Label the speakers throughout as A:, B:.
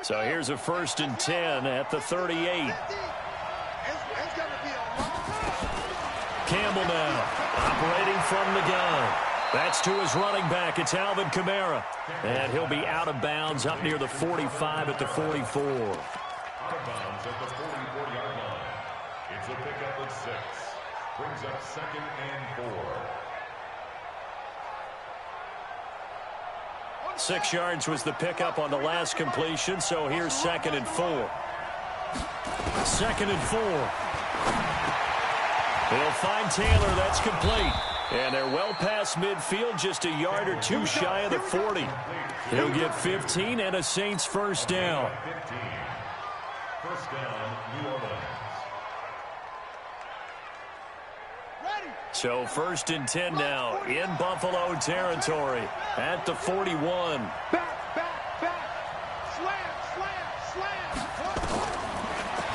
A: So here's a 1st and 10 at the 38. Campbell now, operating from the gun. That's to his running back. It's Alvin Kamara. And he'll be out of bounds up near the 45 at the 44.
B: Out of bounds at the 44-yard line. It's a pickup of 6. Brings up 2nd and 4.
A: 6 yards was the pickup on the last completion, so here's 2nd and 4. 2nd and 4. He'll find Taylor. That's complete. And they're well past midfield, just a yard or two shy of the 40. He'll get 15 and a Saints first down.
B: 15. First down, New Orleans.
A: So 1st and 10 now in Buffalo territory at the 41.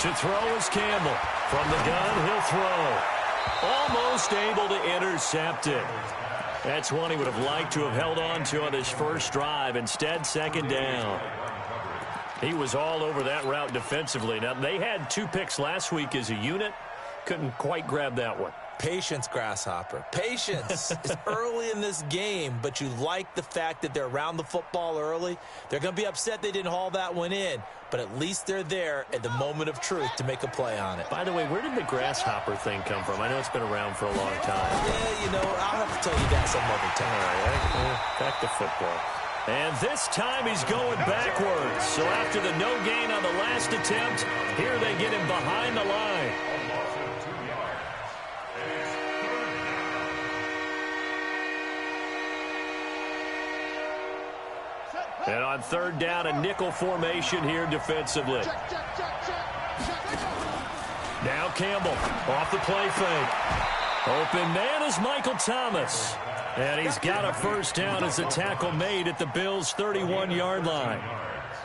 A: To throw is Campbell. From the gun, he'll throw. Almost able to intercept it. That's one he would have liked to have held on to on his first drive. Instead, 2nd down. He was all over that route defensively. Now, they had 2 picks last week as a unit. Couldn't quite grab that one.
C: Patience, Grasshopper. Patience. It's early in this game, but you like the fact that they're around the football early. They're going to be upset they didn't haul that one in, but at least they're there at the moment of truth to make a play on it.
A: By the way, where did the Grasshopper thing come from? I know it's been around for a long time.
C: Yeah, you know, I'll have to tell you that some other time.
A: All right, back to football. And this time he's going backwards. So after the no gain on the last attempt, here they get him behind the line. And on 3rd down, a nickel formation here defensively. Now Campbell off the play fake. Open man is Michael Thomas. And he's got a first down as a tackle made at the Bills' 31-yard line.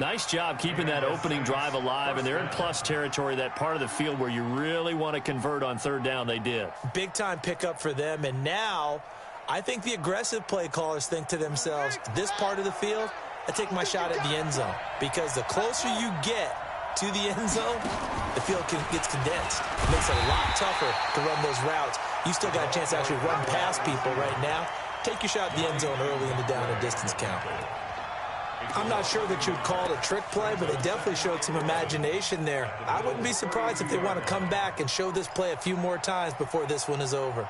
A: Nice job keeping that opening drive alive, and they're in plus territory, that part of the field where you really want to convert on 3rd down. They did.
C: Big-time pickup for them, and now I think the aggressive play callers think to themselves, this part of the field, I take my shot at the end zone, because the closer you get to the end zone, the field gets condensed. It makes it a lot tougher to run those routes. You still got a chance to actually run past people right now. Take your shot at the end zone early in the down and distance count. I'm not sure that you'd call it a trick play, but they definitely showed some imagination there. I wouldn't be surprised if they want to come back and show this play a few more times before this one is over.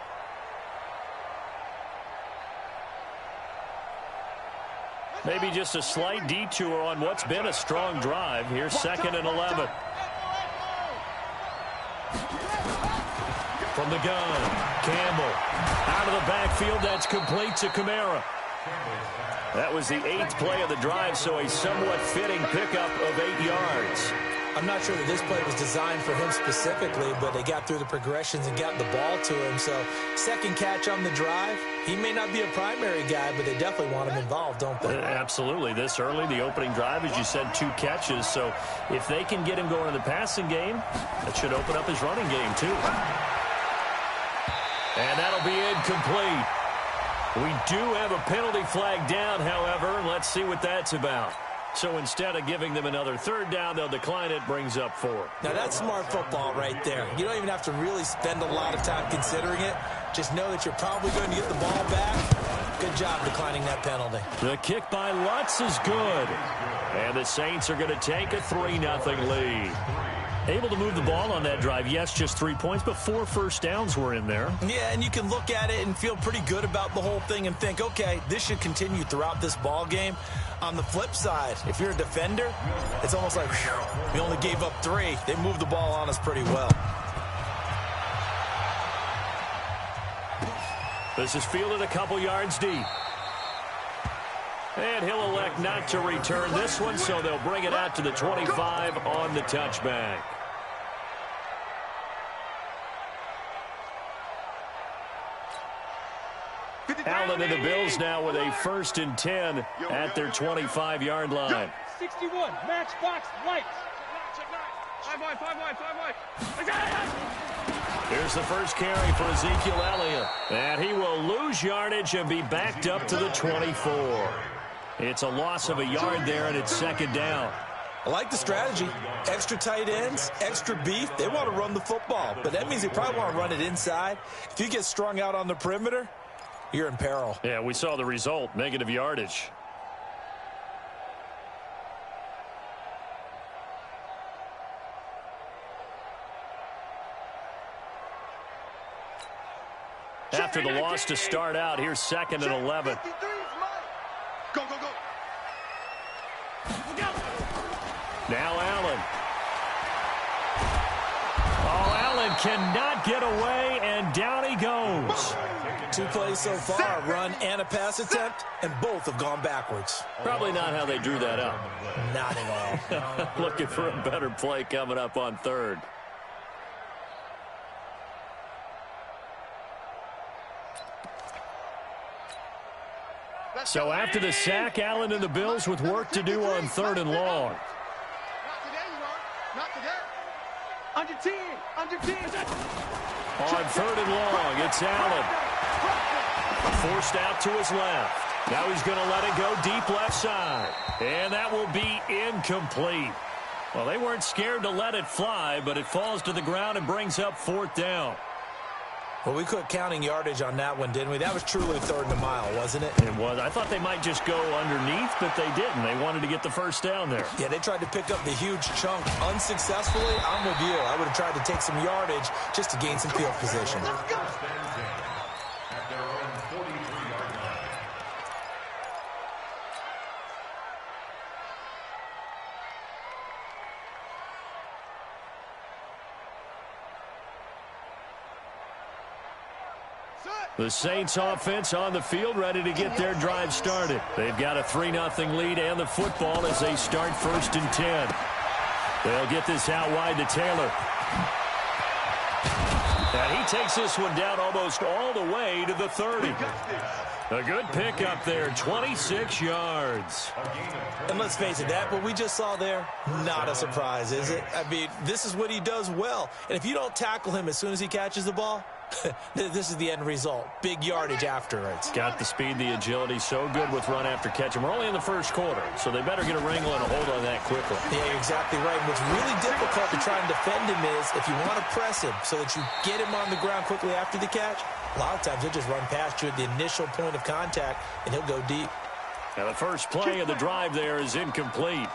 A: Maybe just a slight detour on what's been a strong drive. Here's 2nd and 11. From the gun, Campbell. Out of the backfield, that's complete to Kamara. That was the 8th play of the drive, so a somewhat fitting pickup of 8 yards.
C: I'm not sure that this play was designed for him specifically, but they got through the progressions and got the ball to him. So 2nd catch on the drive. He may not be a primary guy, but they definitely want him involved, don't they?
A: Absolutely. This early, the opening drive, as you said, 2 catches. So if they can get him going in the passing game, that should open up his running game too. And that'll be incomplete. We do have a penalty flag down, however. Let's see what that's about. So instead of giving them another 3rd down, they'll decline it, brings up 4.
C: Now that's smart football right there. You don't even have to really spend a lot of time considering it. Just know that you're probably going to get the ball back. Good job declining that penalty.
A: The kick by Lutz is good. And the Saints are going to take a 3-0 lead. Able to move the ball on that drive. Yes, just 3 points, but 4 first downs were in there.
C: Yeah, and you can look at it and feel pretty good about the whole thing and think, okay, this should continue throughout this ball game. On the flip side, if you're a defender, it's almost like, whew, we only gave up 3. They moved the ball on us pretty well.
A: This is fielded a couple yards deep. And he'll elect not to return this one, so they'll bring it out to the 25 on the touchback. Allen and the Bills now with a 1st and 10 at their 25-yard line.
D: 61, matchbox lights. 5 wide.
A: Here's the first carry for Ezekiel Elliott. And he will lose yardage and be backed up to the 24. It's a loss of a yard there, and it's 2nd down.
C: I like the strategy. Extra tight ends, extra beef. They want to run the football, but that means they probably want to run it inside. If you get strung out on the perimeter, you're in peril.
A: Yeah, we saw the result, negative yardage. After the loss to start out, here's 2nd and 11.
D: Go, go, go.
A: Now Allen. Oh, Allen cannot get away, and down he goes.
C: 2 plays so far, a run and a pass attempt, and both have gone backwards.
A: Probably not how they drew that up.
C: Not at all.
A: Looking for a better play coming up on 3rd. So after the sack, Allen and the Bills with work to do on 3rd and long.
D: Not today, you are. Not today. Under 10. Under 10.
A: On 3rd and long, it's Allen. Forced out to his left. Now he's going to let it go deep left side. And that will be incomplete. Well, they weren't scared to let it fly, but it falls to the ground and brings up 4th down.
C: Well, we quit counting yardage on that one, didn't we? That was truly 3rd and a mile, wasn't it?
A: It was. I thought they might just go underneath, but they didn't. They wanted to get the first down there.
C: Yeah, they tried to pick up the huge chunk unsuccessfully. I'm with you. I would have tried to take some yardage just to gain some field position.
A: The Saints offense on the field, ready to get their drive started. They've got a 3-0 lead and the football as they start 1st and 10. They'll get this out wide to Taylor. And he takes this one down almost all the way to the 30. A good pick up there, 26 yards.
C: And let's face it, that what we just saw there, not a surprise, is it? I mean, this is what he does well. And if you don't tackle him as soon as he catches the ball, this is the end result. Big yardage afterwards.
A: Got the speed, the agility, so good with run after catch. And we're only in the 1st quarter, so they better get a wrangle and a hold on that quickly.
C: Yeah, you're exactly right. And what's really difficult to try and defend him is if you want to press him so that you get him on the ground quickly after the catch, a lot of times he'll just run past you at the initial point of contact, and he'll go deep.
A: Now the first play of the drive there is incomplete.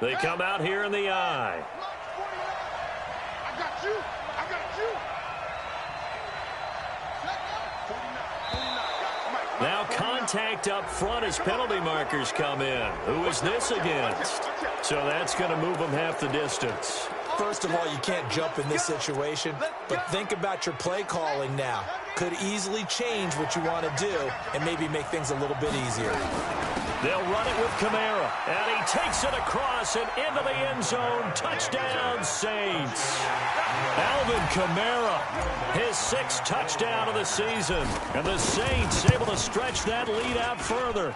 A: They come out here in the eye.
D: I got you. I got you.
A: Now contact up front as penalty markers come in. Who is this against? So that's going to move them half the distance.
C: First of all, you can't jump in this situation, but think about your play calling now. Could easily change what you want to do and maybe make things a little bit easier.
A: They'll run it with Kamara, and he takes it across and into the end zone. Touchdown, Saints. Alvin Kamara, his 6th touchdown of the season. And the Saints able to stretch that lead out further.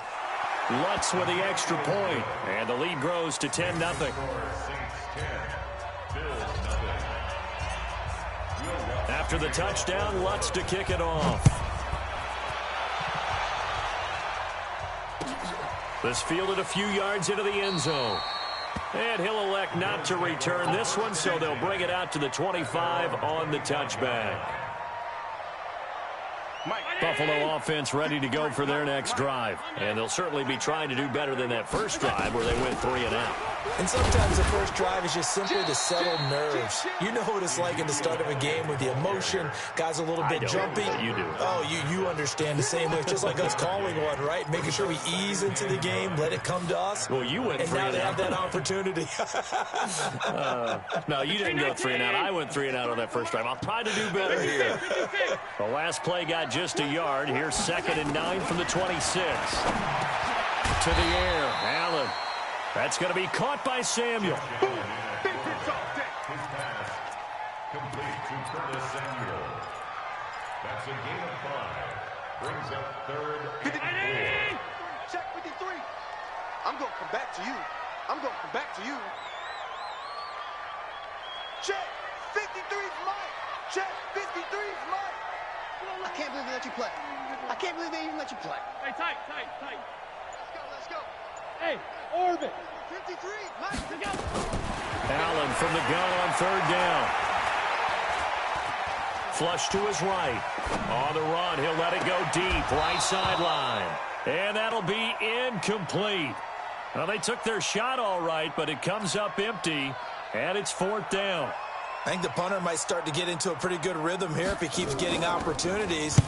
A: Lutz with the extra point, and the lead grows to 10-0. After the touchdown, Lutz to kick it off. This fielded a few yards into the end zone. And he'll elect not to return this one, so they'll bring it out to the 25 on the touchback. Buffalo offense ready to go for their next drive. And they'll certainly be trying to do better than that first drive where they went 3 and out.
C: And sometimes the first drive is just simply to settle nerves. You know what it's like in the start of a game with the emotion. Guys a little bit jumpy.
A: You do.
C: Oh, you understand the same way. It's just like us calling one, right? Making sure we ease into the game, let it come to us.
A: Well, you went 3
C: and
A: and
C: now they
A: out.
C: have that opportunity.
A: No, you didn't go 3 and out. I went 3 and out on that first drive. I'll try to do better here. The last play got just a yard. Here's 2nd and 9 from the 26. To the air, Allen. That's going to be caught by Samuel.
B: His pass complete to Curtis Samuel. That's a gain of 5. Brings up 3rd and 4.
D: Check 53. I'm going to come back to you. I'm going to come back to you. Check. 53's mine. Check. 53's mine. I can't believe they let you play. I can't believe they even let you play.
E: Hey, tight.
D: Let's go.
E: Hey, orbit.
D: 53, mine.
E: Let's go.
A: Allen from the gun on third down. Flush to his right. On the run, he'll let it go deep, right sideline. And that'll be incomplete. Well, they took their shot all right, but it comes up empty, and it's fourth down.
C: I think the punter might start to get into a pretty good rhythm here if he keeps getting opportunities.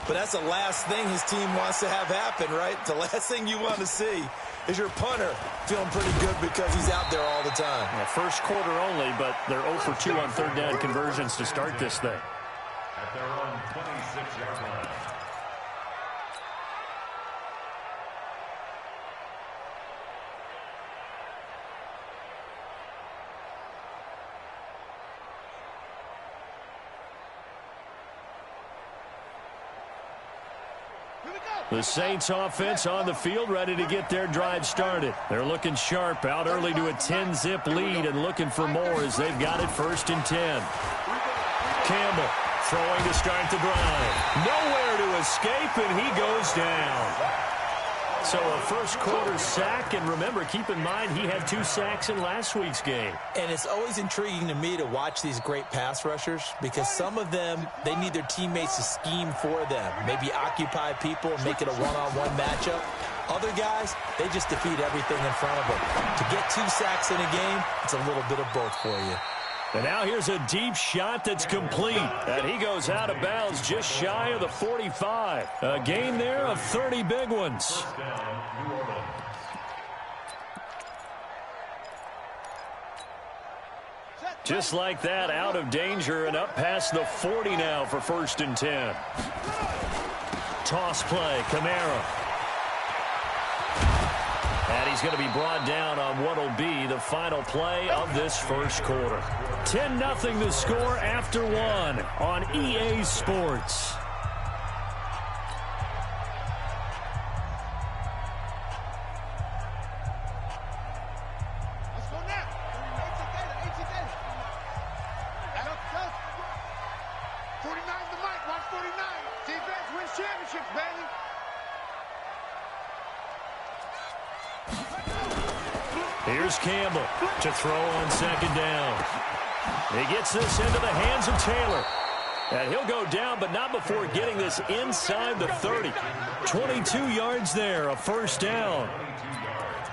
C: But that's the last thing his team wants to have happen, right? The last thing you want to see is your punter feeling pretty good because he's out there all the time.
A: Yeah, first quarter only, but they're 0 for 2 on third down conversions to start this thing.
B: At their own 26-yard line.
A: The Saints offense on the field, ready to get their drive started. They're looking sharp, out early to a 10-zip lead and looking for more as they've got it 1st and 10. Campbell throwing to start the drive. Nowhere to escape, and he goes down. So a first quarter sack, and remember, keep in mind he had 2 sacks in last week's game.
C: And it's always intriguing to me to watch these great pass rushers because some of them, they need their teammates to scheme for them. Maybe occupy people and make it a one-on-one matchup. Other guys, they just defeat everything in front of them. To get 2 sacks in a game, it's a little bit of both for you.
A: And now here's a deep shot that's complete. And he goes out of bounds just shy of the 45. A gain there of 30 big ones. Just like that, out of danger and up past the 40 now for 1st and 10. Toss play, Kamara. And he's going to be brought down on what will be the final play of this first quarter. 10-0 the score after 1 on EA Sports.
D: Let's go now. 18 data. Go. 49's the mic. Watch 49. Defense wins championships, baby.
A: Here's Campbell to throw on 2nd down. He gets this into the hands of Taylor. And he'll go down, but not before getting this inside the 30. 22 yards there, a 1st down.
B: 22 yards.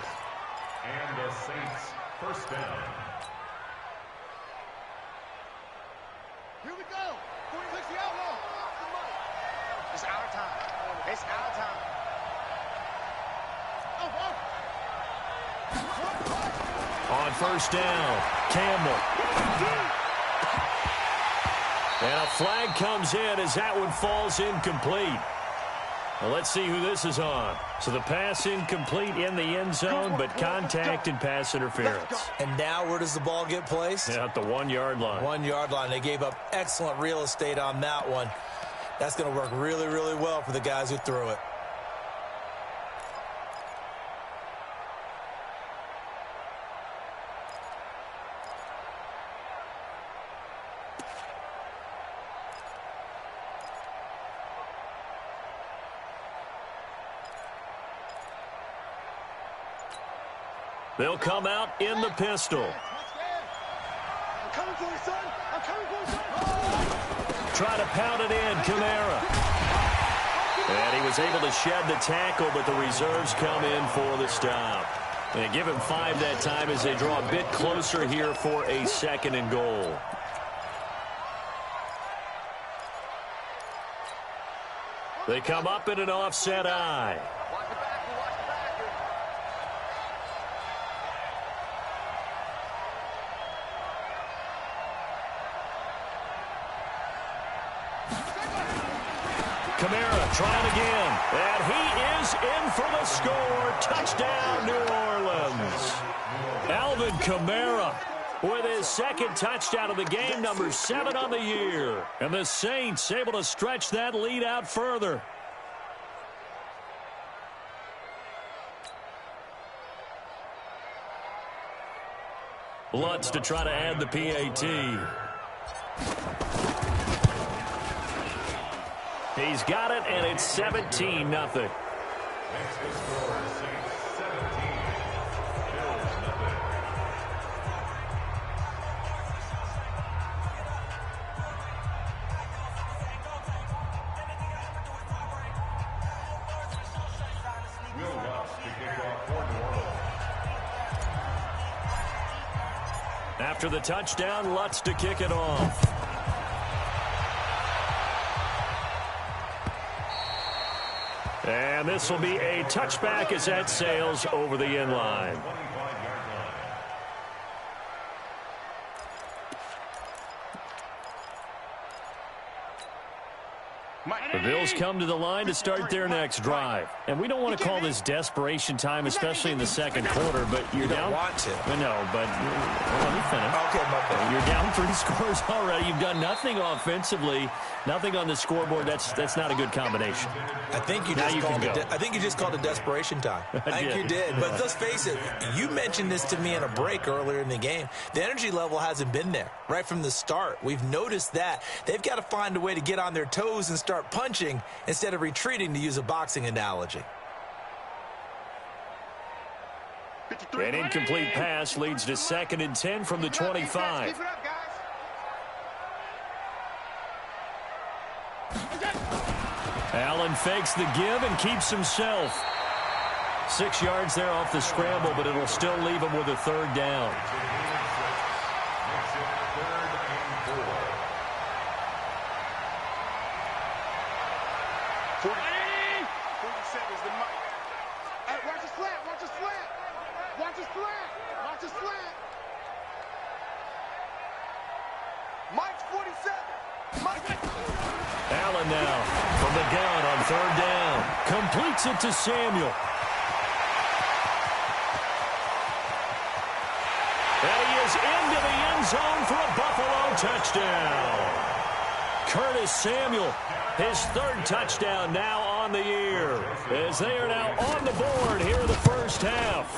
B: And the Saints 1st down.
D: Here we go. 46 the outlaw. It's our time. It's our time.
A: On 1st down, Campbell. And a flag comes in as that one falls incomplete. Well, let's see who this is on. So the pass incomplete in the end zone, but contact and pass interference.
C: And now where does the ball get placed?
A: Yeah, at the 1-yard line.
C: 1-yard line. They gave up excellent real estate on that one. That's going to work really, really well for the guys who threw it.
A: They'll come out in the pistol.
D: I'm coming for you, son. I'm coming for you, son.
A: Try to pound it in, Kamara. And he was able to shed the tackle, but the reserves come in for the stop. And give him 5 that time as they draw a bit closer here for a 2nd and goal. They come up in an offset eye.
D: Watch the back. Watch the back.
A: Kamara trying again. And he is in for the score. Touchdown, New Orleans. Alvin Kamara with his 2nd touchdown of the game, number 7 on the year. And the Saints able to stretch that lead out further. Lutz to try to add the PAT. He's got it, and it's 17-0.
B: Makes the score Saints 17, Bills nothing. Will Lutz to kick off for New Orleans.
A: After the touchdown, Lutz to kick it off. And this will be a touchback as that sails over the end line.
B: 25-yard line.
A: The Bills come to the line to start their next drive. And we don't want to call this desperation time, especially in the second quarter, but you're down.
C: Don't want to.
A: No, but let me finish.
C: Okay, my bad.
A: You're down 3 scores already. You've done nothing offensively, nothing on the scoreboard. That's not a good combination.
C: I think you
A: Now
C: just
A: you
C: called
A: can
C: it.
A: go.
C: I think you just called it desperation time. I think
A: did.
C: you did. But let's face it. You mentioned this to me in a break earlier in the game. The energy level hasn't been there right from the start. We've noticed that they've got to find a way to get on their toes and start punching instead of retreating, to use a boxing analogy.
A: An incomplete pass leads to 2nd and 10 from the 25.
D: Keep it up, guys.
A: Allen fakes the give and keeps himself. 6 yards there off the scramble, but it'll still leave him with a 3rd down.
B: Makes it 3rd and 4.
D: 47 is the mic. Hey, watch the slant, watch the slant. Watch the slant, watch the slant. Mike's 47. Mike.
A: Allen now from the gun on 3rd down. Completes it to Samuel. And he is into the end zone for a Buffalo touchdown. Curtis Samuel, his 3rd touchdown now on the year, as they are now on the board here in the first half.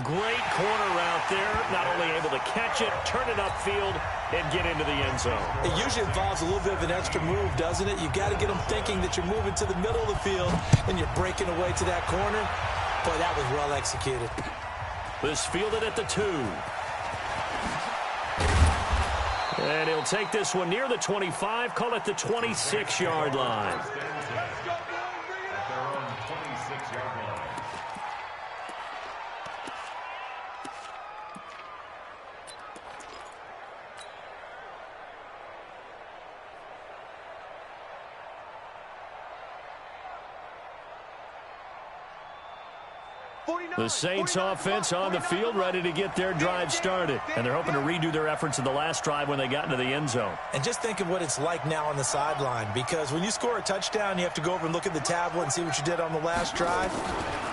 A: Great corner route there, not only able to catch it, turn it upfield, and get into the end zone.
C: It usually involves a little bit of an extra move, doesn't it? You've got to get them thinking that you're moving to the middle of the field and you're breaking away to that corner. Boy, that was well executed.
A: This fielded at the 2. And he'll take this one near the 25, call it the 26-yard line.
B: At their own 26-yard line.
A: The Saints offense on the field, ready to get their drive started. And they're hoping to redo their efforts in the last drive when they got into the end zone.
C: And just think of what it's like now on the sideline, because when you score a touchdown, you have to go over and look at the tablet and see what you did on the last drive.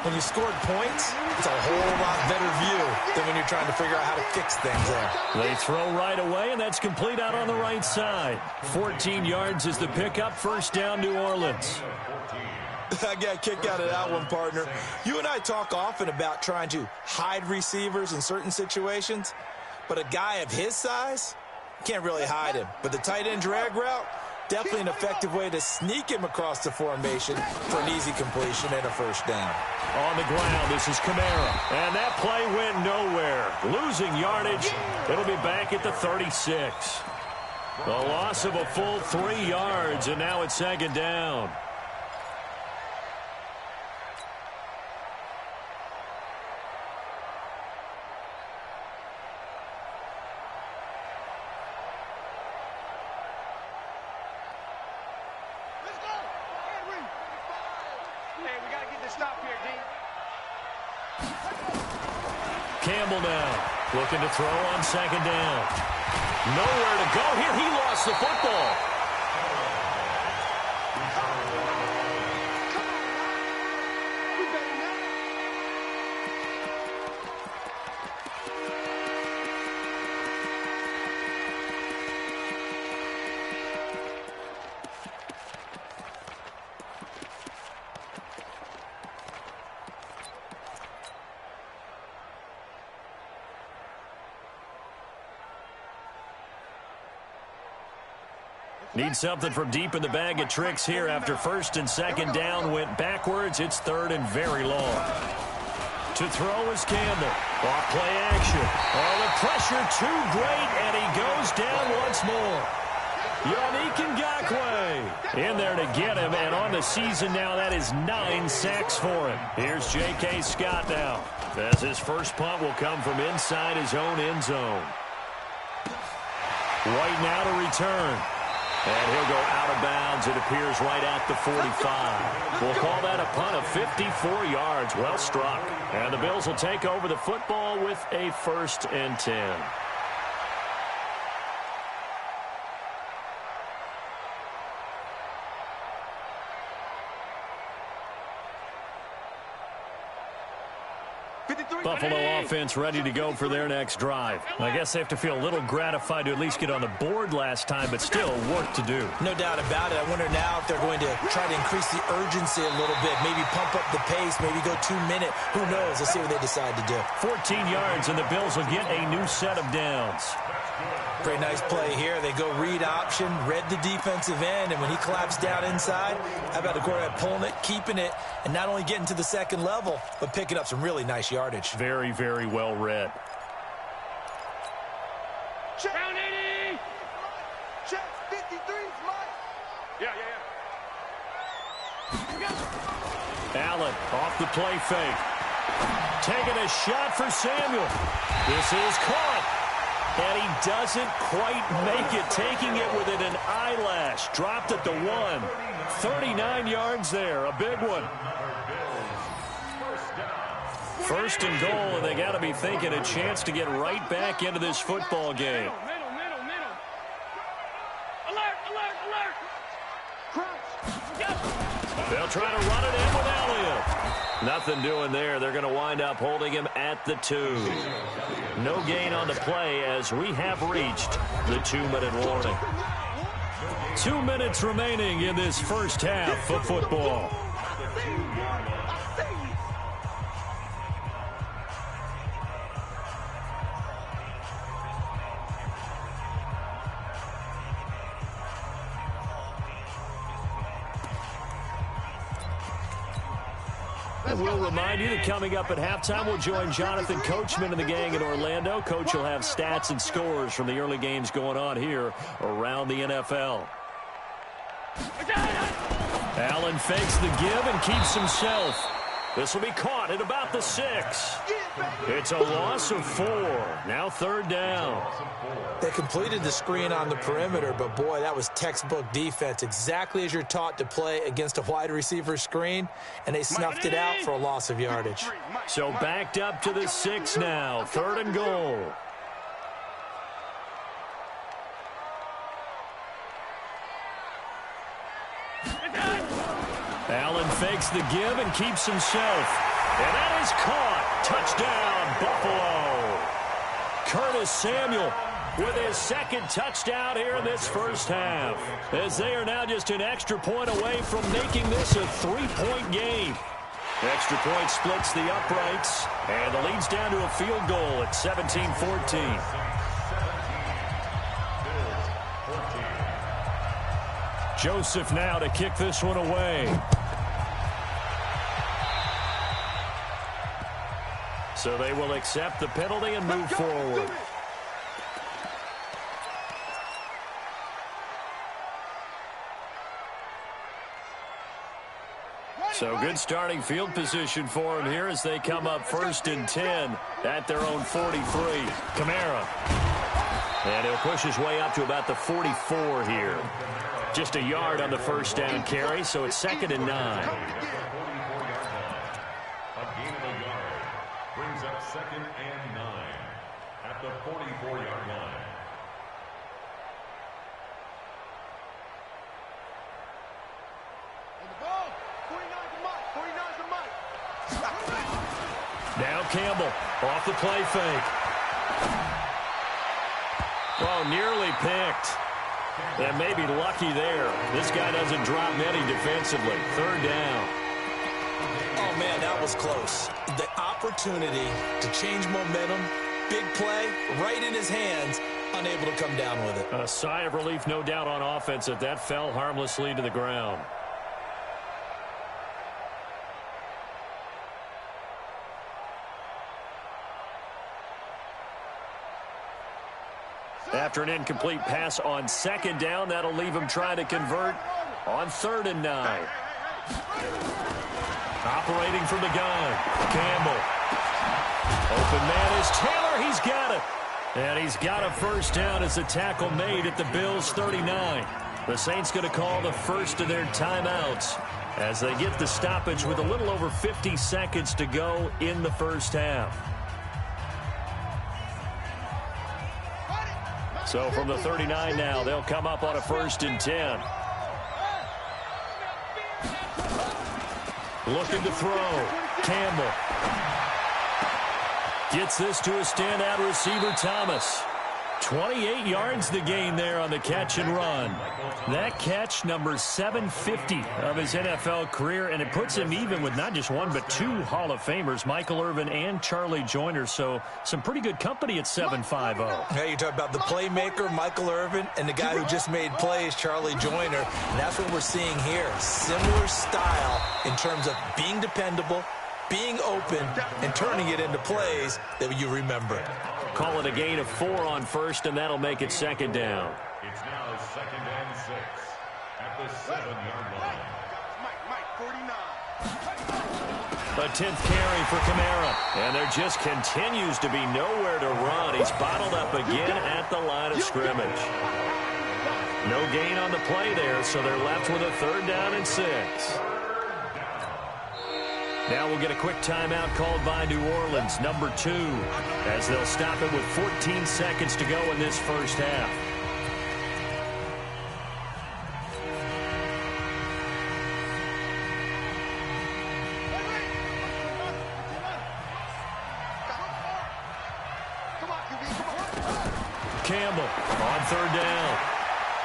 C: When you scored points, it's a whole lot better view than when you're trying to figure out how to fix things there.
A: They throw right away, and that's complete out on the right side. 14 yards is the pickup, 1st down, New Orleans.
C: I got a kick out of that one, partner. You and I talk often about trying to hide receivers in certain situations, but a guy of his size can't really hide him. But the tight end drag route, definitely an effective way to sneak him across the formation for an easy completion and a 1st down.
A: On the ground, this is Kamara. And that play went nowhere. Losing yardage. It'll be back at the 36. The loss of a full 3 yards, and now it's 2nd down. Campbell now, looking to throw on 2nd down. Nowhere to go here. He lost the football. Need something from deep in the bag of tricks here after first and second down went backwards. It's third and very long. To throw is Campbell. Off play action. Oh, the pressure too great, and he goes down once more. Yannick Ngakoue in there to get him, and on the season now, that is 9 sacks for him. Here's J.K. Scott now, as his first punt will come from inside his own end zone. White now to return. And he'll go out of bounds, it appears, right at the 45. We'll call that a punt of 54 yards. Well struck. And the Bills will take over the football with a 1st and 10. Buffalo offense ready to go for their next drive. I guess they have to feel a little gratified to at least get on the board last time, but still work to do.
C: No doubt about it. I wonder now if they're going to try to increase the urgency a little bit, maybe pump up the pace, maybe go 2-minute. Who knows? Let's see what they decide to do.
A: 14 yards, and the Bills will get a new set of downs.
C: Pretty nice play here. They go read option, read the defensive end, and when he collapsed down inside, how about the quarterback pulling it, keeping it, and not only getting to the second level, but picking up some really nice yardage.
A: Very, very well read.
D: Check. Round 80. Check. 53. Yeah.
A: Allen off the play fake. Taking a shot for Samuel. This is caught. And he doesn't quite make it, taking it within an eyelash. Dropped at the 1. 39 yards there, a big one. First and goal, and they got to be thinking a chance to get right back into this football game.
D: Middle. Alert. Crunch.
A: They'll try to run it in with Elliott. Nothing doing there. They're going to wind up holding him at the 2. No gain on the play as we have reached the 2-minute warning. 2 minutes remaining in this first half of football. And we'll remind you that coming up at halftime, we'll join Jonathan Coachman and the gang in Orlando. Coach will have stats and scores from the early games going on here around the NFL. Allen fakes the give and keeps himself. This will be caught at about the 6. It's a loss of 4. Now 3rd down.
C: They completed the screen on the perimeter, but boy, that was textbook defense. Exactly as you're taught to play against a wide receiver screen, and they snuffed it out for a loss of yardage.
A: So backed up to the 6 now. 3rd and goal. Allen fakes the give and keeps himself. And that is caught. Touchdown, Buffalo. Curtis Samuel with his 2nd touchdown here in this first half, as they are now just an extra point away from making this a 3-point game. Extra point splits the uprights, and the lead's down to a field goal at 17-14. Joseph now to kick this one away. So they will accept the penalty and move forward. So good starting field position for him here as they come up 1st and 10 at their own 43. Kamara. And he'll push his way up to about the 44 here. Just a yard on the first down carry, so it's 2nd and 9.
B: Brings up 2nd and 9 at the 44-yard line.
D: And the ball. 49's the mic.
A: Now Campbell off the play fake. Oh, nearly picked. And maybe lucky there. This guy doesn't drop many defensively. 3rd down.
C: Oh, man, that was close. The opportunity to change momentum, big play, right in his hands, unable to come down with it.
A: A sigh of relief, no doubt, on offense that that fell harmlessly to the ground. After an incomplete pass on second down, that'll leave him trying to convert on 3rd and 9. Operating from the gun, Campbell. Open man is Taylor. He's got it. And he's got a first down as a tackle made at the Bills' 39. The Saints going to call the first of their timeouts as they get the stoppage with a little over 50 seconds to go in the first half. So from the 39 now, they'll come up on a 1st and 10. Looking to throw. Campbell. Gets this to a standout receiver, Thomas. 28 yards the gain there on the catch and run. That catch, number 750 of his NFL career, and it puts him even with not just one but 2 Hall of Famers, Michael Irvin and Charlie Joyner. So some pretty good company at 750.
C: Hey, you talk about the playmaker, Michael Irvin, and the guy who just made plays, Charlie Joyner. And that's what we're seeing here. Similar style in terms of being dependable, being open, and turning it into plays that you remember.
A: Call it a gain of 4 on 1st, and that'll make it 2nd down.
B: It's now 2nd and 6 at the 7-yard line.
A: A 10th carry for Kamara, and there just continues to be nowhere to run. He's bottled up again at the line of scrimmage. No gain on the play there, so they're left with a 3rd down and 6. Now we'll get a quick timeout called by New Orleans, number 2, as they'll stop it with 14 seconds to go in this first half. Campbell on 3rd down.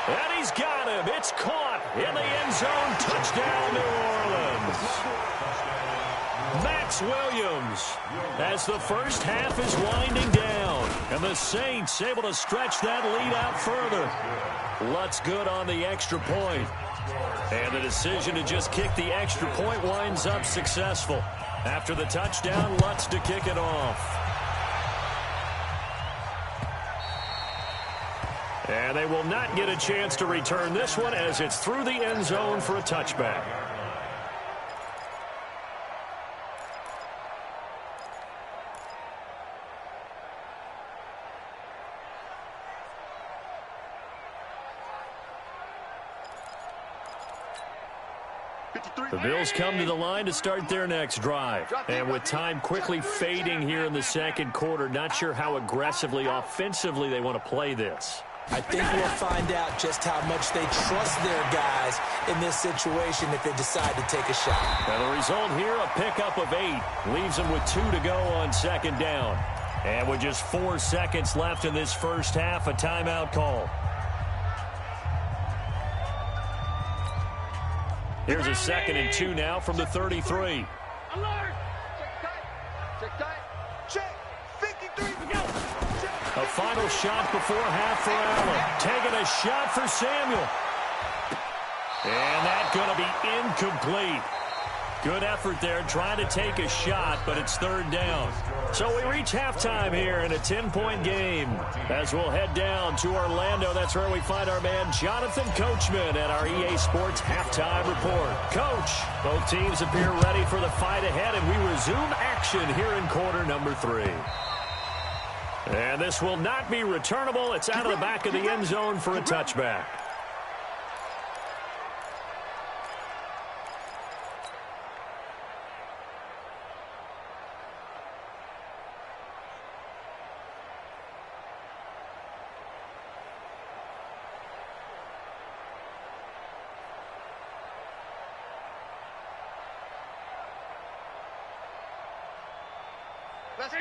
A: And he's got him. It's caught in the end zone. Touchdown, New Orleans. Max Williams as the first half is winding down. And the Saints able to stretch that lead out further. Lutz good on the extra point. And the decision to just kick the extra point winds up successful. After the touchdown, Lutz to kick it off. And they will not get a chance to return this one as it's through the end zone for a touchback. The Bills come to the line to start their next drive. And with time quickly fading here in the second quarter, not sure how aggressively, offensively they want to play this.
C: I think we'll find out just how much they trust their guys in this situation if they decide to take a shot.
A: And the result here, a pickup of 8. Leaves them with 2 to go on 2nd down. And with just 4 seconds left in this first half, a timeout call. Here's a 2nd and 2 now from the 33.
D: Alert! Check tight. Check. 53. Go.
A: A final shot before half for Allen. Taking a shot for Samuel. And that's going to be incomplete. Good effort there trying to take a shot, but it's 3rd down. So we reach halftime here in a 10-point game. As we'll head down to Orlando, that's where we find our man Jonathan Coachman at our EA Sports Halftime Report. Coach, both teams appear ready for the fight ahead, and we resume action here in quarter number 3. And this will not be returnable. It's out of the back of the end zone for a touchback.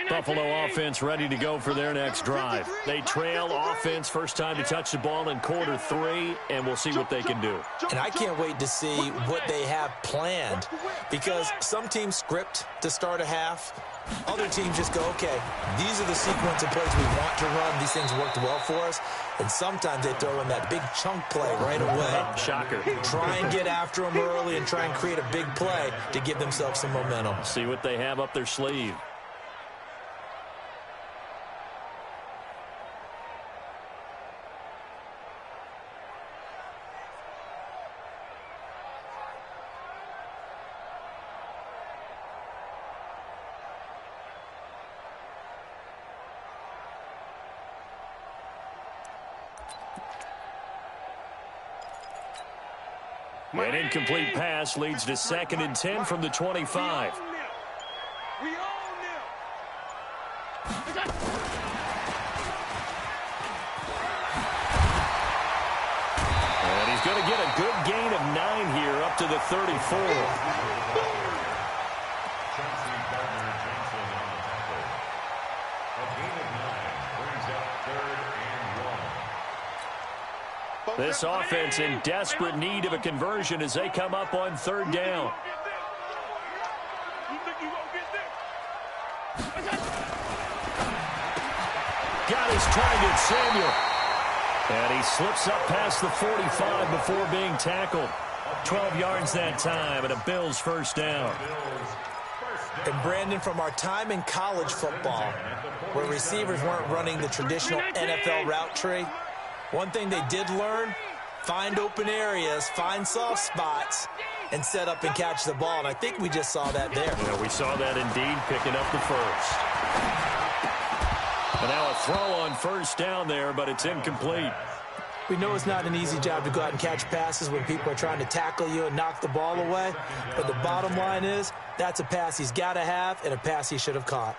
A: Buffalo offense ready to go for their next drive. They trail offense first time to touch the ball in quarter 3, and we'll see what they can do.
C: And I can't wait to see what they have planned, because some teams script to start a half. Other teams just go, okay, these are the sequence of plays we want to run. These things worked well for us. And sometimes they throw in that big chunk play right away.
A: Shocker.
C: Try and get after them early and try and create a big play to give themselves some momentum.
A: See what they have up their sleeve. An incomplete pass leads to 2nd and 10 from the 25. And he's going to get a good gain of 9 here up to the 34. This offense in desperate need of a conversion as they come up on 3rd down. Got his target, Samuel. And he slips up past the 45 before being tackled. 12 yards that time, and a Bills first down.
C: And Brandon, from our time in college football, where receivers weren't running the traditional NFL route tree, one thing they did learn, find open areas, find soft spots, and set up and catch the ball. And I think we just saw that there.
A: Yeah, we saw that indeed, picking up the first. But now a throw on 1st down there, but it's incomplete.
C: We know it's not an easy job to go out and catch passes when people are trying to tackle you and knock the ball away. But the bottom line is, that's a pass he's got to have and a pass he should have caught.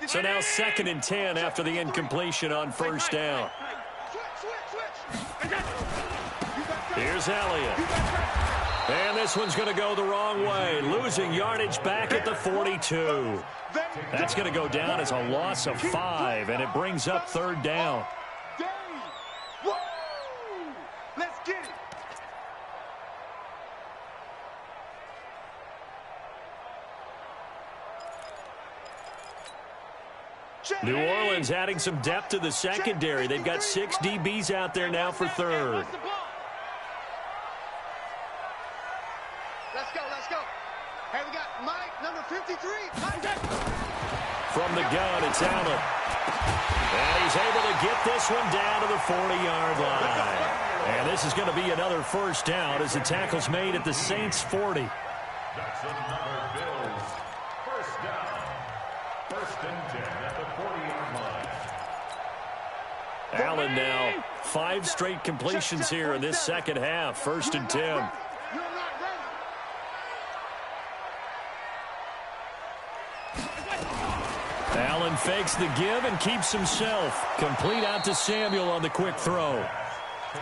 A: So now 2nd and 10 after the incompletion on 1st down. Here's Elliott. And this one's going to go the wrong way. Losing yardage back at the 42. That's going to go down as a loss of 5, and it brings up 3rd down.
D: Let's get it.
A: New Orleans adding some depth to the secondary. They've got 6 DBs out there now for 3rd.
D: Let's go, let's go. Hey, we got Mike, number 53.
A: From the gun, it's Allen. And he's able to get this one down to the 40-yard line. And this is going to be another first down as the tackle's made at the Saints' 40.
B: That's another Bills first down. 1st and 10 at the 40-yard line.
A: Allen now 5 straight completions here in this second half. 1st and 10. Allen fakes the give and keeps himself. Complete out to Samuel on the quick throw.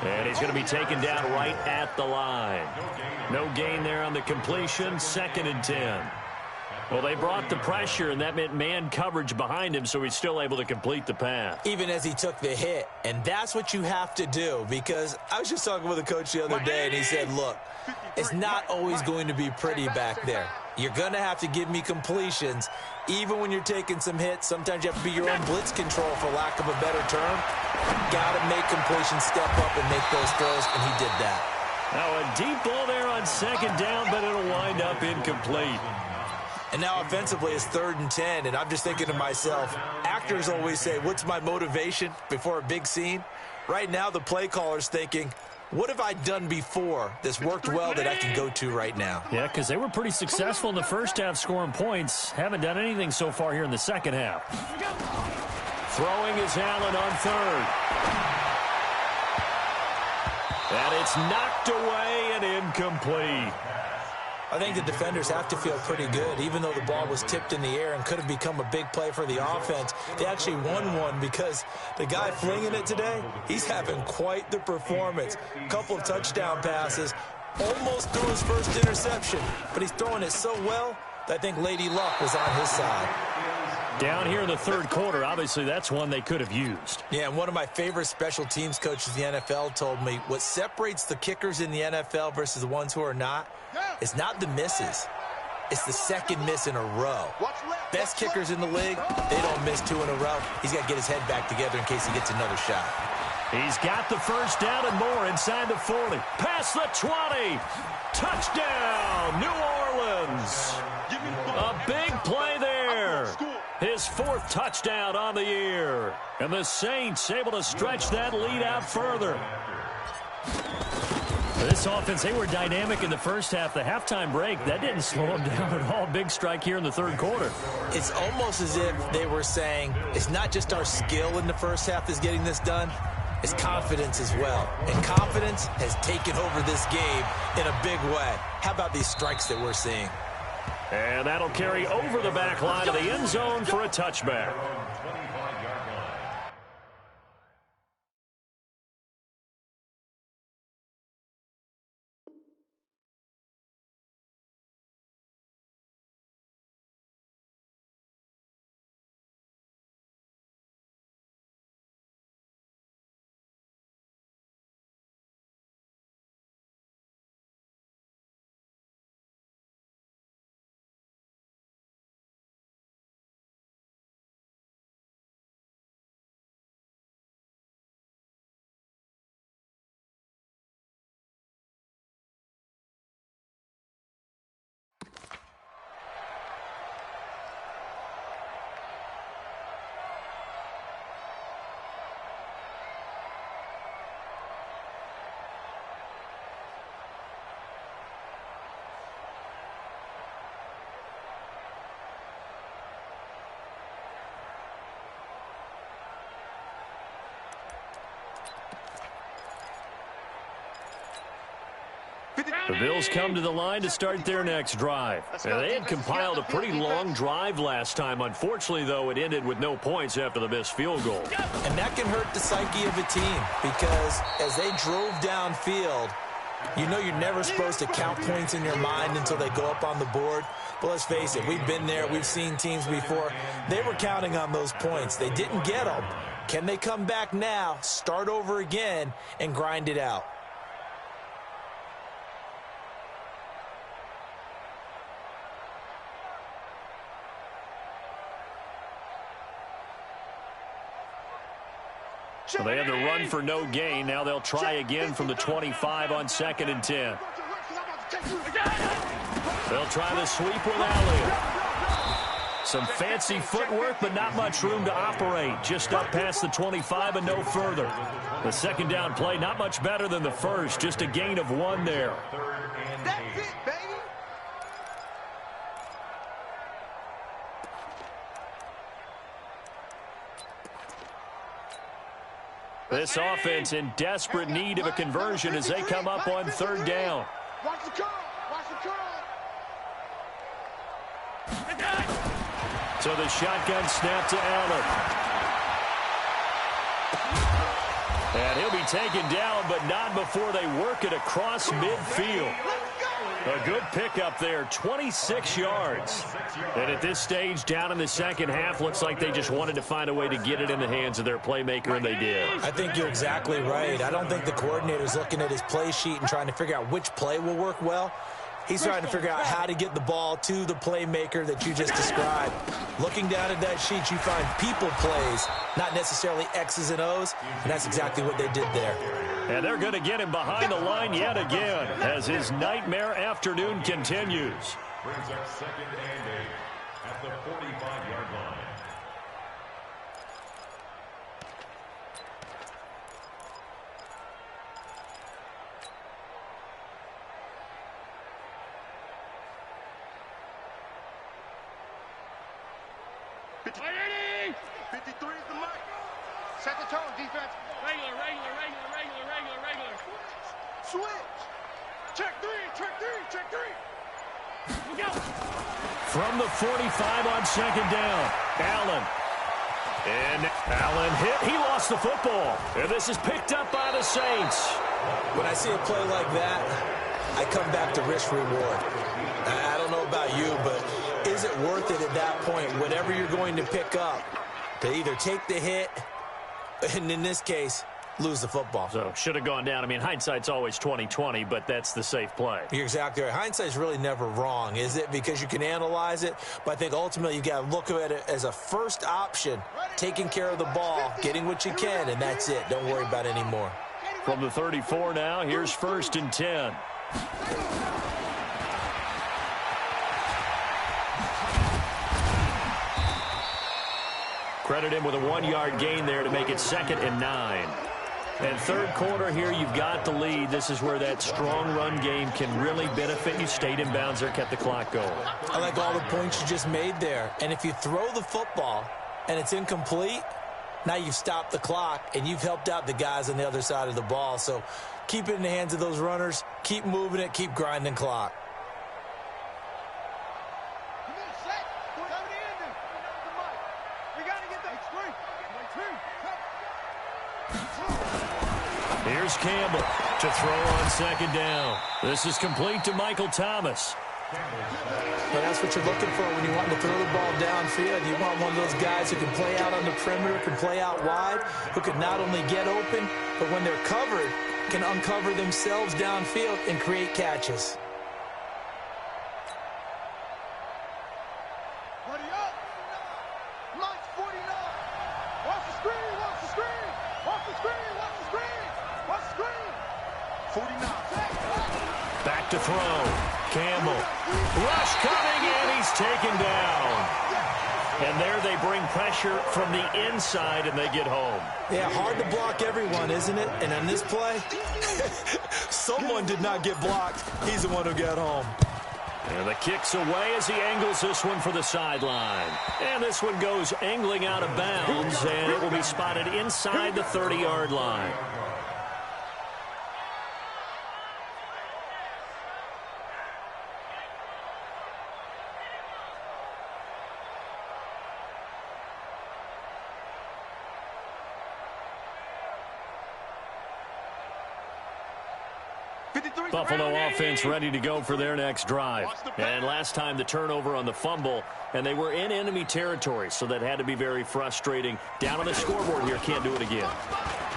A: And he's going to be taken down right at the line. No gain there on the completion. 2nd and 10. Well, they brought the pressure, and that meant man coverage behind him, so he's still able to complete the pass.
C: Even as he took the hit. And that's what you have to do, because I was just talking with a coach the other day, and he said, look, it's not always going to be pretty back there. You're going to have to give me completions. Even when you're taking some hits, sometimes you have to be your own blitz control, for lack of a better term. Got to make completions, step up, and make those throws, and he did that.
A: Now a deep ball there on 2nd down, but it'll wind up incomplete.
C: And now offensively it's 3rd and 10, and I'm just thinking to myself, actors always say, what's my motivation before a big scene? Right now the play caller's thinking, what have I done before that's worked well that I can go to right now?
A: Yeah, because they were pretty successful in the first half scoring points. Haven't done anything so far here in the second half. Throwing is Allen on 3rd. And it's knocked away and incomplete.
C: I think the defenders have to feel pretty good. Even though the ball was tipped in the air and could have become a big play for the offense, they actually won one because the guy flinging it today, he's having quite the performance. A couple of touchdown passes, almost threw his first interception, but he's throwing it so well, I think Lady Luck was on his side.
A: Down here in the third quarter, obviously that's one they could have used.
C: Yeah, and one of my favorite special teams coaches in the NFL told me what separates the kickers in the NFL versus the ones who are not is not the misses. It's the second miss in a row. Best kickers in the league, they don't miss 2 in a row. He's got to get his head back together in case he gets another shot.
A: He's got the first down and more inside the 40. Past the 20. Touchdown, New Orleans. A big play there. His 4th touchdown on the year. And the Saints able to stretch that lead out further. This offense, they were dynamic in the first half. The halftime break, that didn't slow them down at all. Big strike here in the third quarter.
C: It's almost as if they were saying, it's not just our skill in the first half that's getting this done. It's confidence as well. And confidence has taken over this game in a big way. How about these strikes that we're seeing?
A: And that'll carry over the back line of the end zone for a touchback. The Bills come to the line to start their next drive. Now, they had compiled a pretty long drive last time. Unfortunately, though, it ended with no points after the missed field goal.
C: And that can hurt the psyche of a team because as they drove downfield, you know you're never supposed to count points in your mind until they go up on the board. But let's face it, we've been there. We've seen teams before. They were counting on those points. They didn't get them. Can they come back now, start over again, and grind it out?
A: So they had the run for no gain. Now they'll try again from the 25 on 2nd and 10. They'll try the sweep with Elliott. Some fancy footwork, but not much room to operate. Just up past the 25 and no further. The second down play, not much better than the first. Just a gain of 1 there.
D: That's it, baby.
A: This offense in desperate need of a conversion as they come up on 3rd down.
D: Watch the curl. Watch the curl.
A: So the shotgun snap to Allen. And he'll be taken down, but not before they work it across midfield. A good pickup there, 26 yards. And at this stage, down in the second half, looks like they just wanted to find a way to get it in the hands of their playmaker, and they did.
C: I think you're exactly right. I don't think the coordinator's looking at his play sheet and trying to figure out which play will work well. He's trying to figure out how to get the ball to the playmaker that you just described. Looking down at that sheet, you find people plays, not necessarily X's and O's, and that's exactly what they did there.
A: And they're going to get him behind the line yet again as his nightmare afternoon continues.
B: Brings up 2nd and 8 at the 45-yard line.
D: Ready? 53 is the mark. Set the tone, defense. Regular. Switch. Check three. Go.
A: From the 45 on 2nd down, Allen. And Allen hit. He lost the football. And this is picked up by the Saints.
C: When I see a play like that, I come back to risk reward. I don't know about you, but is it worth it at that point, whatever you're going to pick up, to either take the hit, and in this case, lose the football?
A: So should have gone down. I mean, hindsight's always 20/20, but that's the safe play.
C: You're exactly right. Hindsight's really never wrong, is it? Because you can analyze it, but I think ultimately you got to look at it as a first option, taking care of the ball, getting what you can, and that's it. Don't worry about it anymore.
A: From the 34 now, here's 1st and 10. Credit him with a 1-yard gain there to make it 2nd and 9. And third quarter here, you've got the lead. This is where that strong run game can really benefit you. Stayed in bounds there, kept the clock going.
C: I like all the points you just made there. And if you throw the football and it's incomplete, now you've stopped the clock and you've helped out the guys on the other side of the ball. So keep it in the hands of those runners. Keep moving it. Keep grinding clock.
A: Here's Campbell to throw on 2nd down. This is complete to Michael Thomas.
C: But that's what you're looking for when you want to throw the ball downfield. You want one of those guys who can play out on the perimeter, can play out wide, who can not only get open, but when they're covered, can uncover themselves downfield and create catches.
A: Back to throw. Campbell. Rush coming, and he's taken down. And there they bring pressure from the inside, and they get home.
C: Yeah, hard to block everyone, isn't it? And on this play, someone did not get blocked. He's the one who got home.
A: And the kick's away as he angles this one for the sideline. And this one goes angling out of bounds, and it will be spotted inside the 30-yard line. Buffalo offense ready to go for their next drive. And last time the turnover on the fumble, and they were in enemy territory, so that had to be very frustrating. Down on the scoreboard here, can't do it again.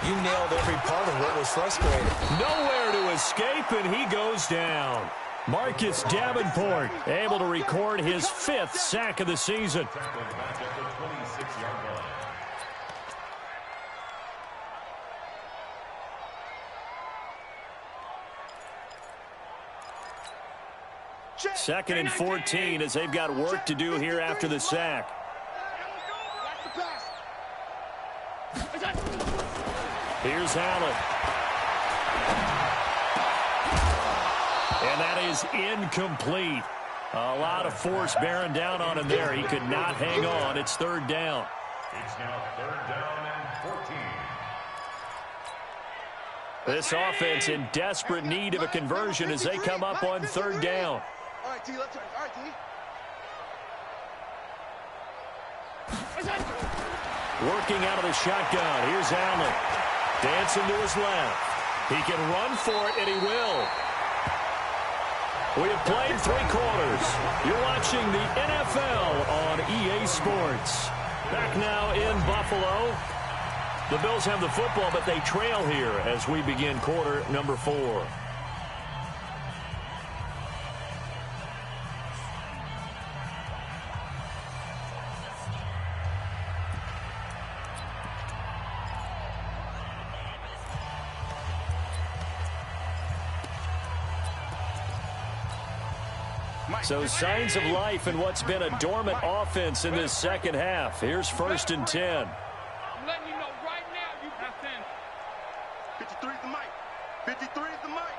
C: You nailed every part of what was frustrating.
A: Nowhere to escape, and he goes down. Marcus Davenport able to record his 5th sack of the season. Second and 14 as they've got work to do here after the sack. Here's Allen. And that is incomplete. A lot of force bearing down on him there. He could not hang on. It's 3rd down.
B: It's now 3rd down and 14.
A: This offense in desperate need of a conversion as they come up on 3rd down.
D: All right, T, let's turn. All right, T.
A: Working out of the shotgun. Here's Allen. Dancing to his left. He can run for it, and he will. We have played 3 quarters. You're watching the NFL on EA Sports. Back now in Buffalo. The Bills have the football, but they trail here as we begin quarter number 4. So signs of life in what's been a dormant offense in this second half. Here's 1st and 10.
D: I'm letting you know right now, you got 10. 53 is the mic. 53 is the mic.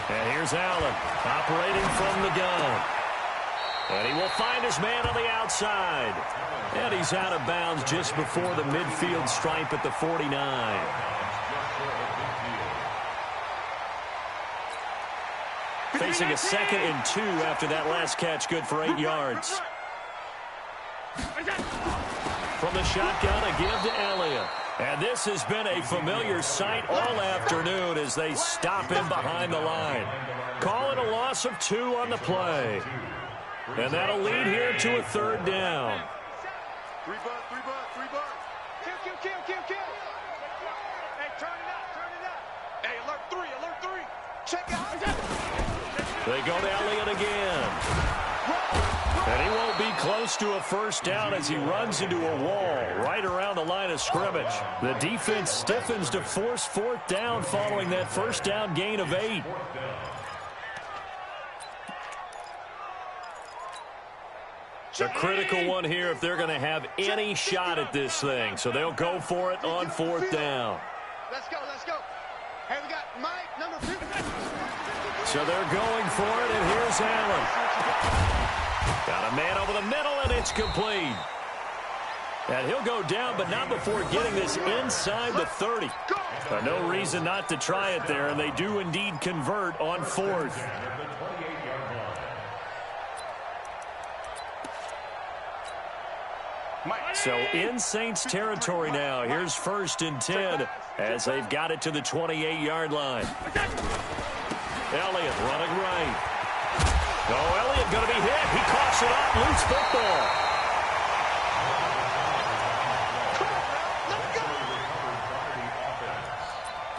A: And here's Allen operating from the gun. And he will find his man on the outside. And he's out of bounds just before the midfield stripe at the 49. Facing a 2nd and 2 after that last catch, good for 8 yards. From the shotgun, a give to Elliott. And this has been a familiar sight all afternoon as they stop him behind the line. Calling a loss of 2 on the play. And that'll lead here to a third down.
D: 3 bucks, 3 bucks, 3 bucks. Kill. Hey, turn it up. Hey, alert 3. Check out.
A: They go to Elliott again. And he won't be close to a first down as he runs into a wall right around the line of scrimmage. The defense stiffens to force fourth down following that first down gain of 8. A critical one here if they're going to have any shot at this thing. So they'll go for it on fourth down.
D: Let's go. Hey, we got Mike, number 50.
A: So they're going for it, and here's Allen. Got a man over the middle, and it's complete. And he'll go down, but not before getting this inside the 30. No reason not to try it there, and they do indeed convert on fourth. So in Saints territory now. Here's 1st and 10 as they've got it to the 28-yard line. Elliott running right. Oh, Elliott going to be hit. He coughs it up. Loose football.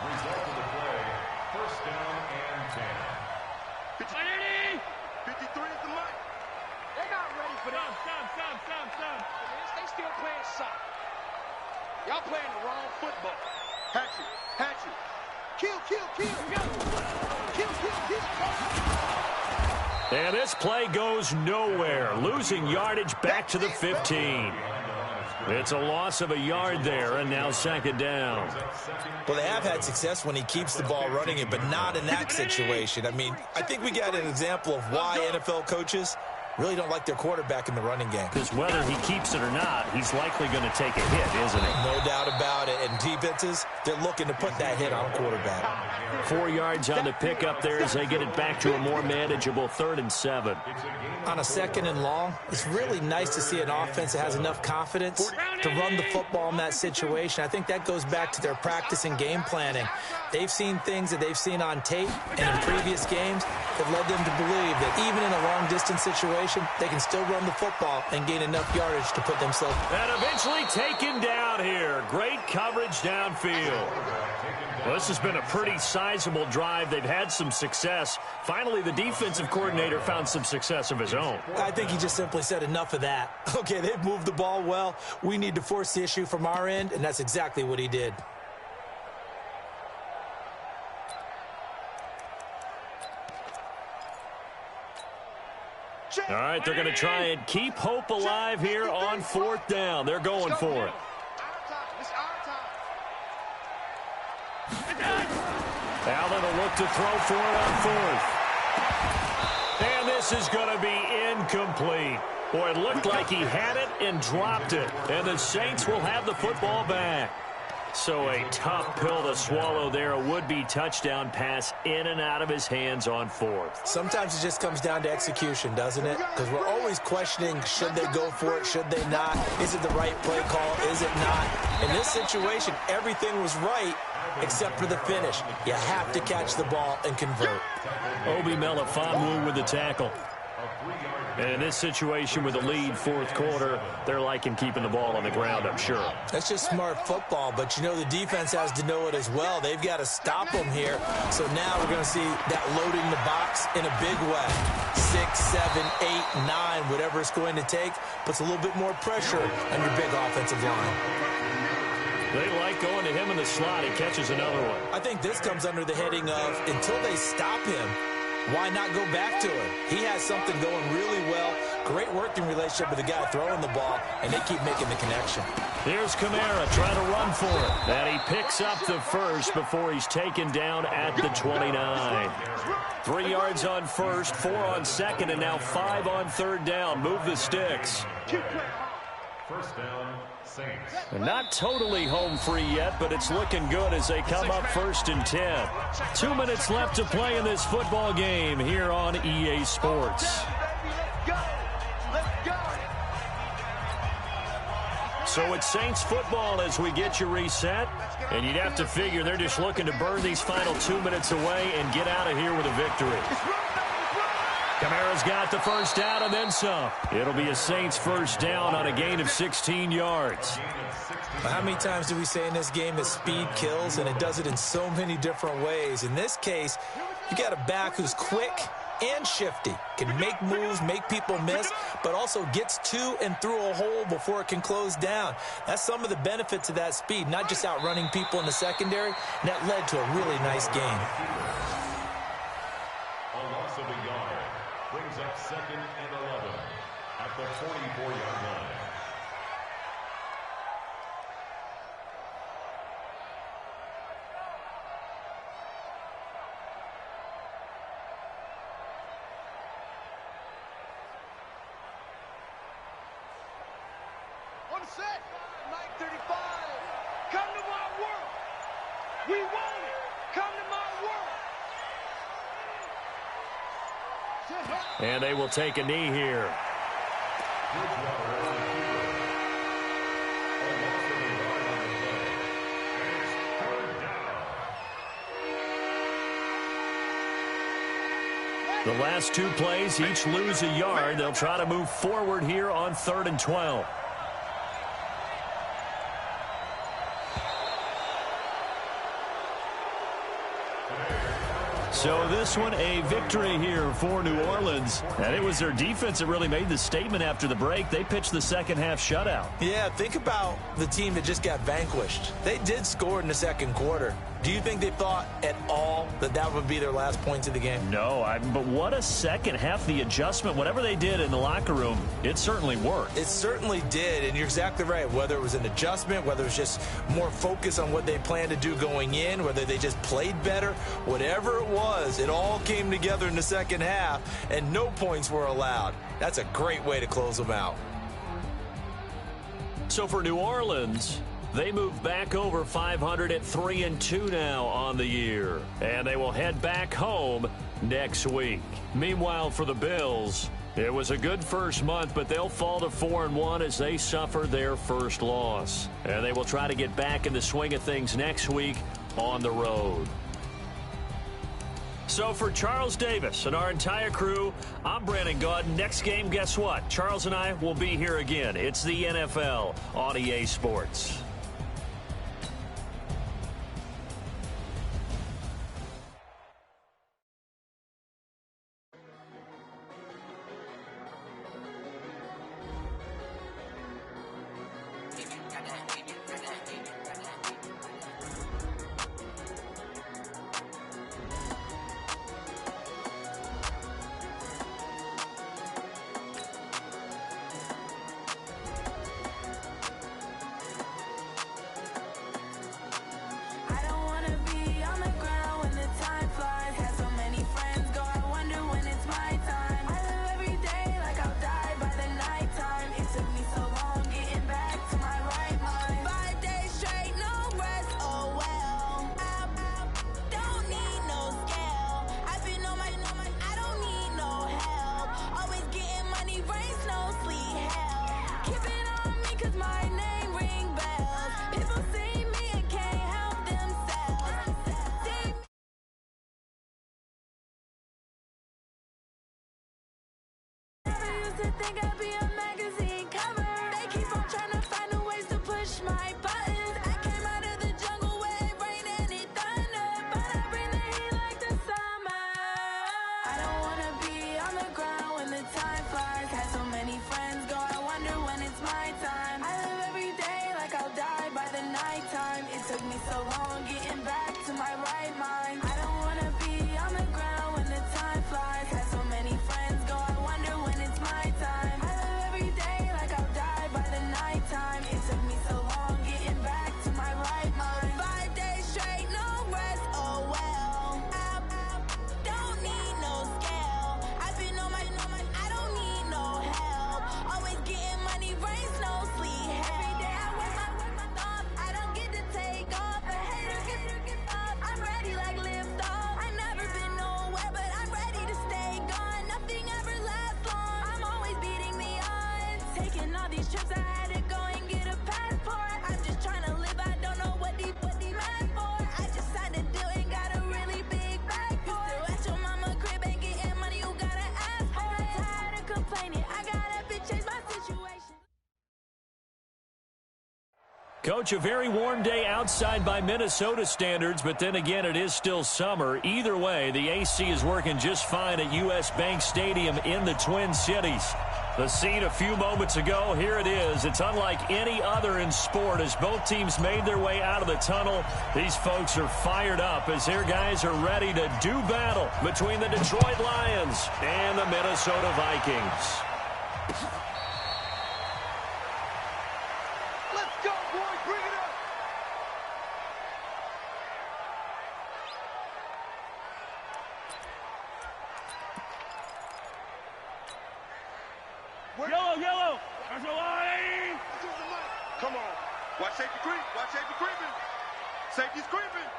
B: Result of the play, first down and 10.
D: 53 is the mic. They're not ready for that. Some. They still playing soccer. Y'all playing the wrong football. Hatchet. Kill.
A: And this play goes nowhere. Losing yardage back to the 15. It's a loss of a yard there, and now 2nd down.
C: Well, they have had success when he keeps the ball running it, but not in that situation. I mean, I think we got an example of why NFL coaches really don't like their quarterback in the running game.
A: Because whether he keeps it or not, he's likely going to take a hit, isn't he?
C: No doubt about it. And defenses, they're looking to put that hit on a quarterback.
A: 4 yards on the pickup there as they get it back to a more manageable 3rd and 7.
C: On a 2nd and long, it's really nice to see an offense that has enough confidence to run the football in that situation. I think that goes back to their practice and game planning. They've seen things that they've seen on tape and in previous games that led them to believe that even in a long-distance situation, they can still run the football and gain enough yardage to put themselves.
A: And eventually taken down here. Great coverage downfield. Well, this has been a pretty sizable drive. They've had some success. Finally, the defensive coordinator found some success of his own.
C: I think he just simply said enough of that. Okay, they've moved the ball well. We need to force the issue from our end, and that's exactly what he did.
A: All right, they're going to try and keep hope alive here on 4th down. They're going for it. Allen will look to throw for it on 4th. And this is going to be incomplete. Boy, it looked like he had it and dropped it. And the Saints will have the football back. So a tough pill to swallow there. A would-be touchdown pass in and out of his hands on 4th.
C: Sometimes it just comes down to execution, doesn't it? Because we're always questioning, should they go for it, should they not? Is it the right play call, is it not? In this situation, everything was right except for the finish. You have to catch the ball and convert.
A: Obi Melifonwu with the tackle. And in this situation with a lead 4th quarter, they're liking keeping the ball on the ground, I'm sure.
C: That's just smart football, but you know the defense has to know it as well. They've got to stop them here. So now we're going to see that loading the box in a big way. 6, 7, 8, 9, whatever it's going to take, puts a little bit more pressure on your big offensive line.
A: They like going to him in the slot. He catches another one.
C: I think this comes under the heading of, until they stop him, why not go back to him? He has something going really well. Great working relationship with the guy throwing the ball, and they keep making the connection.
A: Here's Kamara trying to run for it. And he picks up the first before he's taken down at the 29. 3 yards on 1st, 4 on 2nd, and now 5 on 3rd down. Move the sticks.
B: First down, Saints.
A: And not totally home free yet, but it's looking good as they come up 1st and 10. 2 minutes left to play in this football game here on EA Sports. So it's Saints football as we get you reset. And you'd have to figure they're just looking to burn these final 2 minutes away and get out of here with a victory. Kamara's got the first down and then some. It'll be a Saints first down on a gain of 16 yards.
C: How many times do we say in this game that speed kills, and it does it in so many different ways? In this case, you got a back who's quick and shifty, can make moves, make people miss, but also gets to and through a hole before it can close down. That's some of the benefits of that speed, not just outrunning people in the secondary, and that led to a really nice game.
B: A loss of a yard brings up 2nd and 11 at the 44-yard line.
D: On set, Mike 35. Come to my world. We want it. Come to my world.
A: And they will take a knee here. The last two plays each lose a yard. They'll try to move forward here on 3rd and 12. So this one a victory here for New Orleans. And it was their defense that really made the statement after the break. They pitched the second half shutout.
C: Yeah, think about the team that just got vanquished. They did score in the second quarter. Do you think they thought at all that that would be their last points of the game?
A: No, but what a second half. The adjustment, whatever they did in the locker room, it certainly worked.
C: It certainly did, and you're exactly right. Whether it was an adjustment, whether it was just more focus on what they planned to do going in, whether they just played better, whatever it was, it all came together in the second half, and no points were allowed. That's a great way to close them out.
A: So for New Orleans, they move back over 500 at 3-2 now on the year. And they will head back home next week. Meanwhile, for the Bills, it was a good first month, but they'll fall to 4-1 as they suffer their first loss. And they will try to get back in the swing of things next week on the road. So for Charles Davis and our entire crew, I'm Brandon Gaud. Next game, guess what? Charles and I will be here again. It's the NFL on EA Sports.
E: Think I'd be a magazine cover. They keep on trying to find a ways to push my buttons. I came out of the jungle where it rained and it thunder, but I bring the heat like the summer. I don't wanna be on the ground when the time flies. Had so many friends go, I wonder when it's my time. I live every day like I'll die by the nighttime. It took me so long getting back to my right mind. I don't wanna be on the ground when the time flies. Had so many friends go, I wonder when it's my time. I live every day like I'll die by the nighttime. It took me so long getting back to my right mind. 5 days straight, no rest, oh well. I don't need no scale. I've been on my, I don't need no help. Always getting money, rains, no sleep. Every day I work my thoughts. I don't get to take off. A hater get off. I'm ready like lift off. I've never been nowhere, but I'm ready to stay gone. Nothing ever lasts long. I'm always beating the odds. Taking all these trips, I had to go and get a passport. I'm just trying to live, I don't know what these mad for. I just signed a deal and got a really big bag for it. Still at your mama crib, ain't getting money, you gotta ask
A: Coach, a very warm day outside by Minnesota standards, but then again, it is still summer. Either way, the AC is working just fine at U.S. Bank Stadium in the Twin Cities. The scene a few moments ago, here it is. It's unlike any other in sport as both teams made their way out of the tunnel. These folks are fired up as their guys are ready to do battle between the Detroit Lions and the Minnesota Vikings.
D: Yellow. There's a line. Come on. Watch safety creep. Watch safety creeping. Safety's creeping.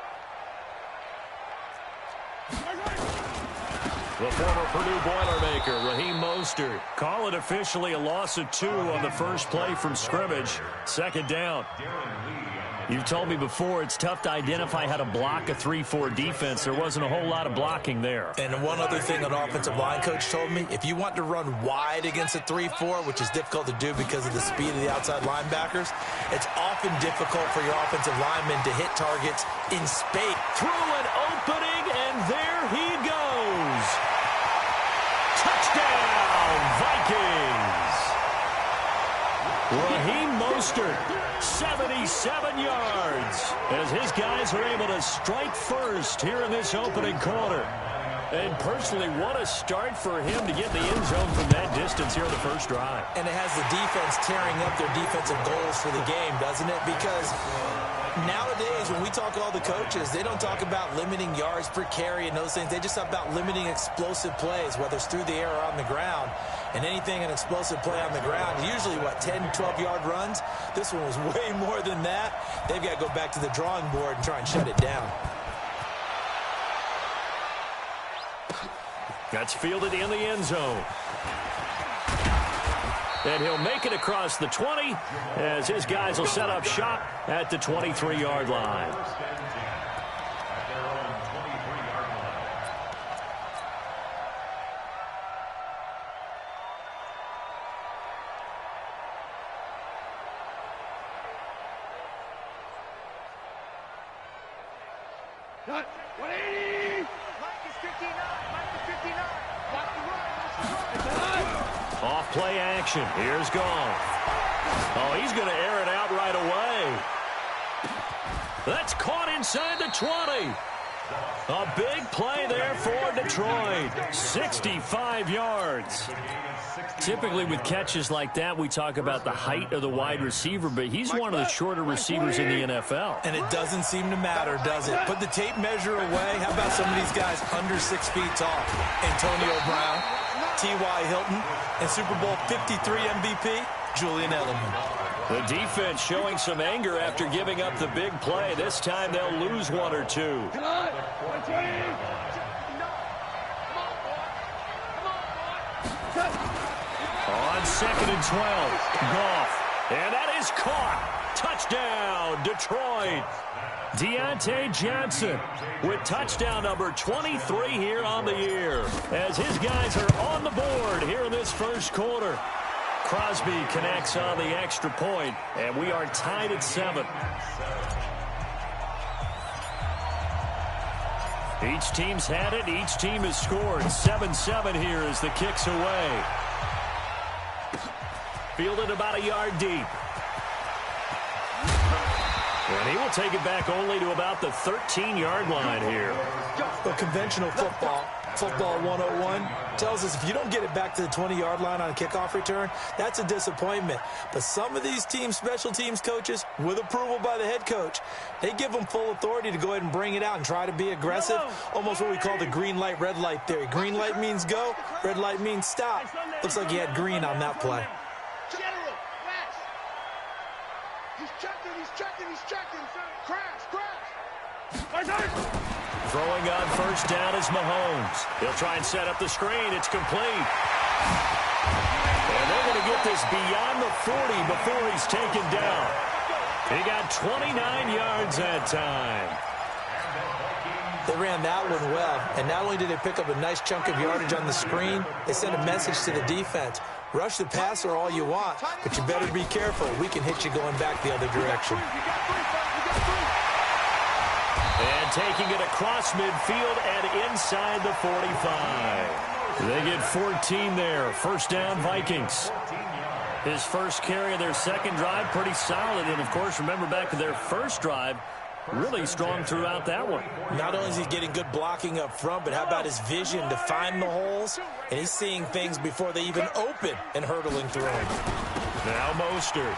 A: The former Purdue Boilermaker, Raheem Mostert. Call it officially a loss of 2 on the first play from scrimmage. Second down. You've told me before it's tough to identify how to block a 3-4 defense. There wasn't a whole lot of blocking there.
C: And one other thing an offensive line coach told me, if you want to run wide against a 3-4, which is difficult to do because of the speed of the outside linebackers, it's often difficult for your offensive linemen to hit targets in space.
A: Through an opening, and there he goes. Touchdown, Vikings. Raheem Mostert, 77 yards, as his guys are able to strike first here in this opening quarter. And personally, what a start for him to get in the end zone from that distance here in the first drive.
C: And it has the defense tearing up their defensive goals for the game, doesn't it? Because nowadays, when we talk to all the coaches, they don't talk about limiting yards per carry and those things. They just talk about limiting explosive plays, whether it's through the air or on the ground. And anything an explosive play on the ground, usually, 10, 12-yard runs? This one was way more than that. They've got to go back to the drawing board and try and shut it down.
A: That's fielded in the end zone. And he'll make it across the 20 as his guys will set up shop at the 23-yard line.
D: Got 180. Mike is 59. Mike is 59. Watch the run.
A: Off play action. Here's Goff. Oh, he's going to air it out right away. That's caught inside the 20. A big play there for Detroit. 65 yards. Typically with catches like that, we talk about the height of the wide receiver, but he's one of the shorter receivers in the NFL.
C: And it doesn't seem to matter, does it? Put the tape measure away. How about some of these guys under 6 feet tall? Antonio Brown, T.Y. Hilton, and Super Bowl 53 MVP, Julian Edelman.
A: The defense showing some anger after giving up the big play. This time they'll lose 1 or 2. On 2nd and 12, Goff. And that is caught. Touchdown, Detroit. Deontay Johnson with touchdown number 23 here on the year. As his guys are on the board here in this first quarter. Crosby connects on the extra point, and we are tied at 7. Each team's had it. Each team has scored. 7-7 here as the kick's away. Fielded about a yard deep. And he will take it back only to about the 13-yard line here.
C: Well, conventional football 101, tells us if you don't get it back to the 20-yard line on a kickoff return, that's a disappointment. But some of these teams, special teams coaches, with approval by the head coach, they give them full authority to go ahead and bring it out and try to be aggressive, almost what we call the green light, red light theory. Green light means go, red light means stop. Looks like he had green on that play.
D: General, flash. He's checking. Crash.
A: Throwing on first down is Mahomes. He'll try and set up the screen. It's complete. And they're going to get this beyond the 40 before he's taken down. He got 29 yards that time.
C: They ran that one well, and not only did they pick up a nice chunk of yardage on the screen, they sent a message to the defense. Rush the passer all you want, but you better be careful. We can hit you going back the other direction.
A: And taking it across midfield and inside the 45. They get 14 there. First down, Vikings. His first carry of their second drive, pretty solid. And, of course, remember back to their first drive, really strong throughout that one.
C: Not only is he getting good blocking up front, but how about his vision to find the holes? And he's seeing things before they even open and hurdling through them.
A: Now Mostert.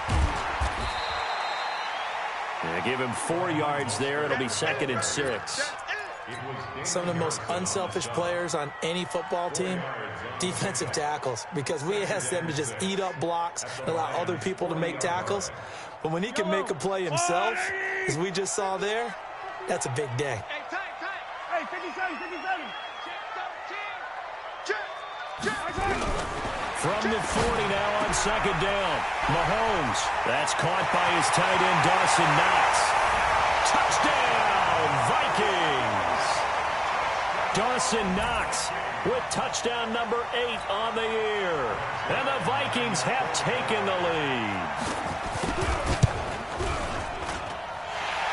A: They give him 4 yards there. It'll be 2nd and 6.
C: Some of the most unselfish players on any football team, defensive tackles, because we ask them to just eat up blocks and allow other people to make tackles. But when he can make a play himself, as we just saw there, that's a big day.
D: Hey, 57.
A: From the 40 now on 2nd down. Mahomes. That's caught by his tight end, Dawson Knox. Touchdown, Vikings. Dawson Knox with touchdown number 8 on the year. And the Vikings have taken the lead.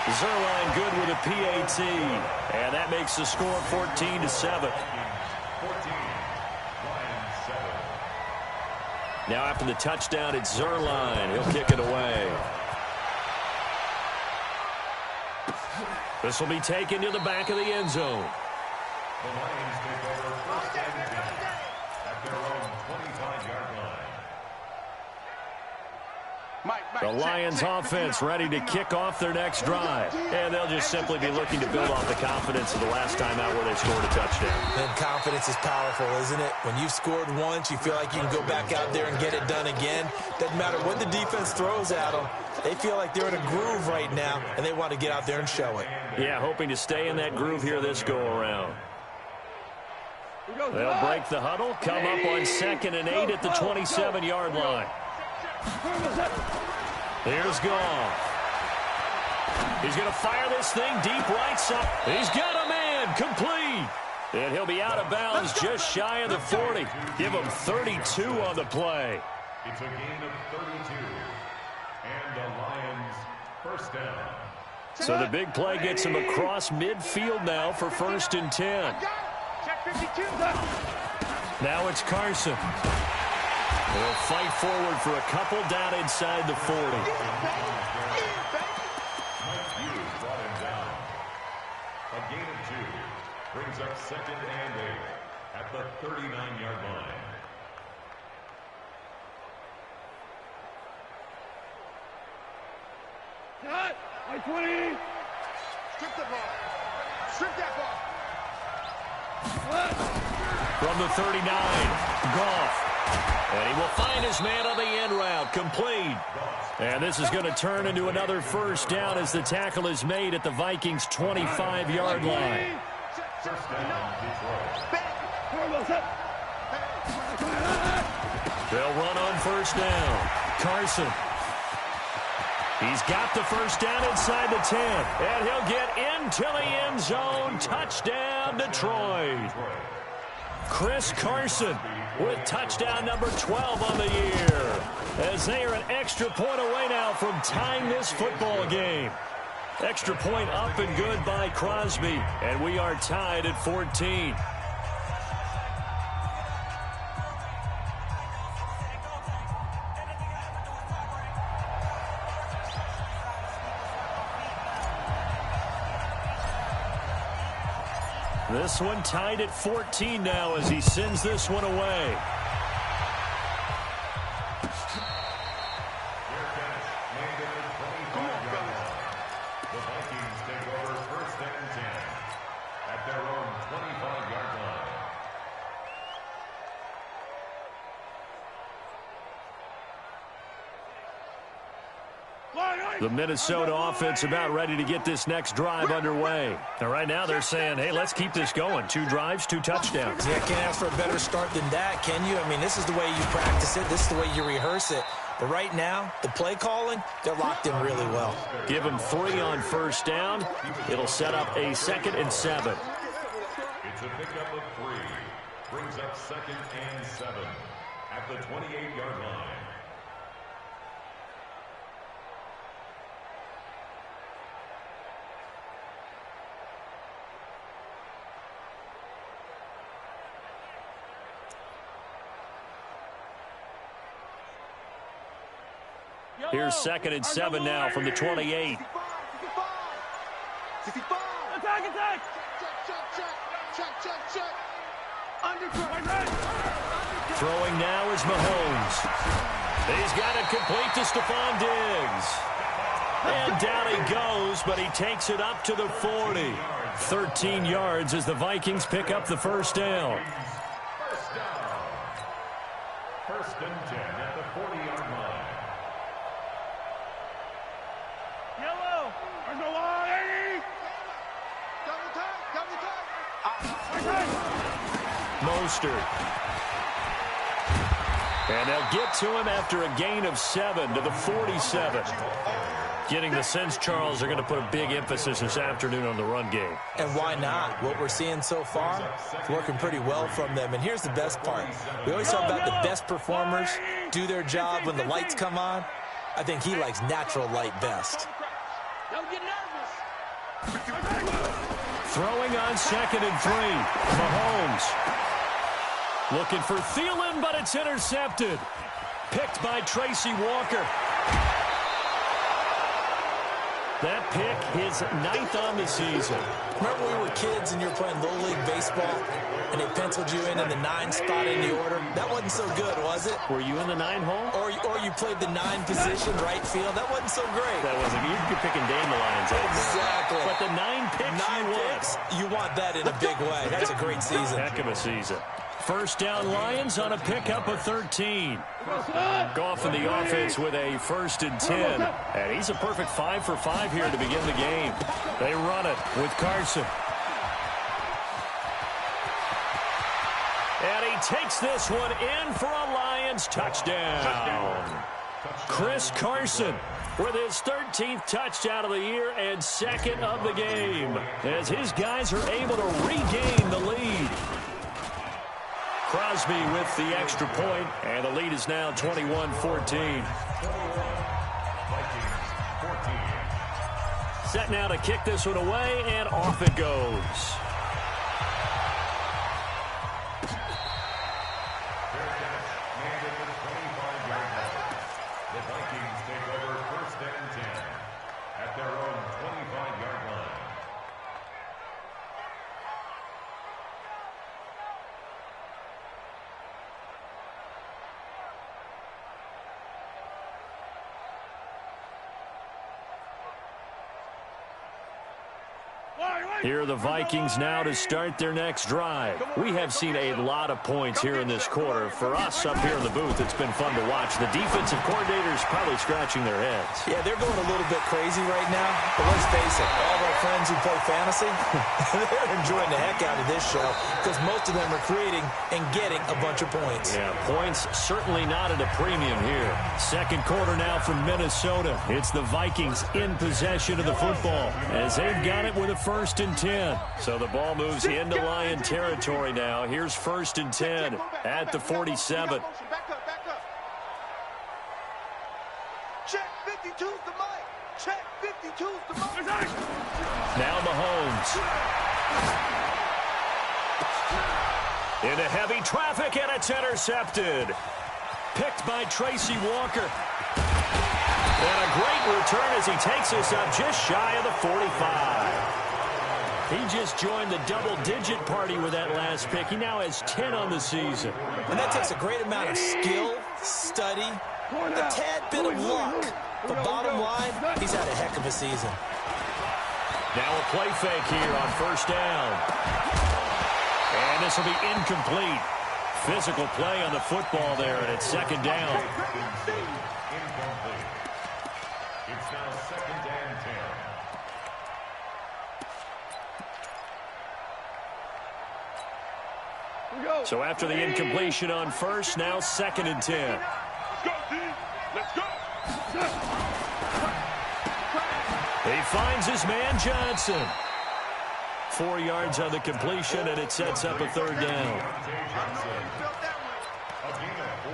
A: Zerline good with a PAT. And that makes the score 14-7. Now after the touchdown, it's Zerline. He'll kick it away. This will be taken to the back of the end zone.
B: The Lions take over first and 10 at their own 25-yard line.
A: The Lions offense ready to kick off their next drive. And they'll just simply be looking to build off the confidence of the last time out where they scored a touchdown.
C: And confidence is powerful, isn't it? When you've scored once, you feel like you can go back out there and get it done again. Doesn't matter what the defense throws at them. They feel like they're in a groove right now, and they want to get out there and show it.
A: Yeah, hoping to stay in that groove here this go-around. They'll break the huddle, come up on 2nd and 8 at the 27-yard line. Here's Goff. He's going to fire this thing deep right side. He's got a man complete. And he'll be out of bounds just shy of the 40. Give him 32 on the play.
B: It's a gain of 32. And the Lions first down.
A: So the big play gets him across midfield now for 1st and 10.
D: Check 52.
A: Now it's Carson. They'll fight forward for a couple down inside the 40.
B: Mike Hughes brought him down. A gain of 2 brings up 2nd and 8 at the 39-yard line.
D: Cut! 20. Strip the ball. Strip that ball.
A: From the 39, Goff. And he will find his man on the end route, complete. And this is going to turn into another first down as the tackle is made at the Vikings' 25-yard line.
B: First down, Detroit.
A: They'll run on first down. Carson. He's got the first down inside the 10. And he'll get into the end zone. Touchdown, Detroit. Chris Carson with touchdown number 12 on the year, as they are an extra point away now from tying this football game. Extra point up and good by Crosby, and we are tied at 14. This one tied at 14 now as he sends this one away.
B: The Vikings take over first and 10 at their own 25-yard line.
A: The Minnesota offense about ready to get this next drive underway. Now, right now they're saying, hey, let's keep this going. 2 drives, 2 touchdowns.
C: Yeah, can't ask for a better start than that, can you? I mean, this is the way you practice it. This is the way you rehearse it. But right now, the play calling, they're locked in really well.
A: Give them 3 on first down. It'll set up a 2nd and 7.
B: It's a pickup of 3. Brings up 2nd and 7 at the 28-yard line.
A: Here's 2nd and 7 now from the 28.
D: Attack! Check.
A: Throwing now is Mahomes. He's got it complete to Stephon Diggs. And down he goes, but he takes it up to the 40. 13 yards as the Vikings pick up the first down.
B: First down. 1st and 10 at the 40-yard line.
D: Yellow. There's no line. Double time.
A: Mostert. And they'll get to him after a gain of 7 to the 47. Getting the sense, Charles, they're going to put a big emphasis this afternoon on the run game.
C: And why not? What we're seeing so far is working pretty well from them. And here's the best part. We always talk about the best performers do their job when the lights come on. I think he likes natural light best.
D: Don't get nervous.
A: Throwing on 2nd and 3. Mahomes. Looking for Thielen, but it's intercepted. Picked by Tracy Walker. That pick, his 9th on the season.
C: Remember when we were kids and you were playing Little League Baseball and they penciled you in the 9 spot in the order? That wasn't so good, was it?
A: Were you in the 9 hole?
C: Or you played the 9 position, right field. That wasn't so great.
A: That wasn't. You could pick and dandelions.
C: Exactly.
A: But the 9 picks
C: 9 picks, you want that in a big way. That's a great season.
A: Heck of a season. First down Lions on a pickup of 13. Goff in the offense with a 1st and 10. And he's a perfect 5 for 5 here to begin the game. They run it with Carson. And he takes this one in for a Lions touchdown. Chris Carson with his 13th touchdown of the year and 2nd of the game, as his guys are able to regain the lead. Crosby with the extra point, and the lead is now 21-14. Set now to kick this one away, and off it goes.
B: The Vikings take over 1st and 10 at their own 25-yard line.
A: Here are the Vikings now to start their next drive. We have seen a lot of points here in this quarter. For us up here in the booth, it's been fun to watch. The defensive coordinators probably scratching their heads.
C: Yeah, they're going a little bit crazy right now. But let's face it, all of our friends who play fantasy, they're enjoying the heck out of this show because most of them are creating and getting a bunch of points.
A: Yeah, points certainly not at a premium here. Second quarter now from Minnesota. It's the Vikings in possession of the football as they've got it with a 1st and 10. So the ball moves into Lion territory now. Here's 1st and 10 at the 47.
D: Back up. Check 52's the mic. Check 52's the mic.
A: Now Mahomes. Into heavy traffic, and it's intercepted. Picked by Tracy Walker. And a great return as he takes us up just shy of the 45. He just joined the double-digit party with that last pick. He now has 10 on the season.
C: And that takes a great amount of skill, study, a tad bit of luck. But bottom line, he's had a heck of a season.
A: Now a play fake here on 1st down. And this will be incomplete. Physical play on the football there, and it's 2nd down.
B: Incomplete. It's now 2nd and 10.
A: So after the incompletion on 1st, now 2nd and 10.
D: Let's go.
A: He finds his man Johnson. 4 yards on the completion, and it sets up a 3rd down.
B: A gain of 4.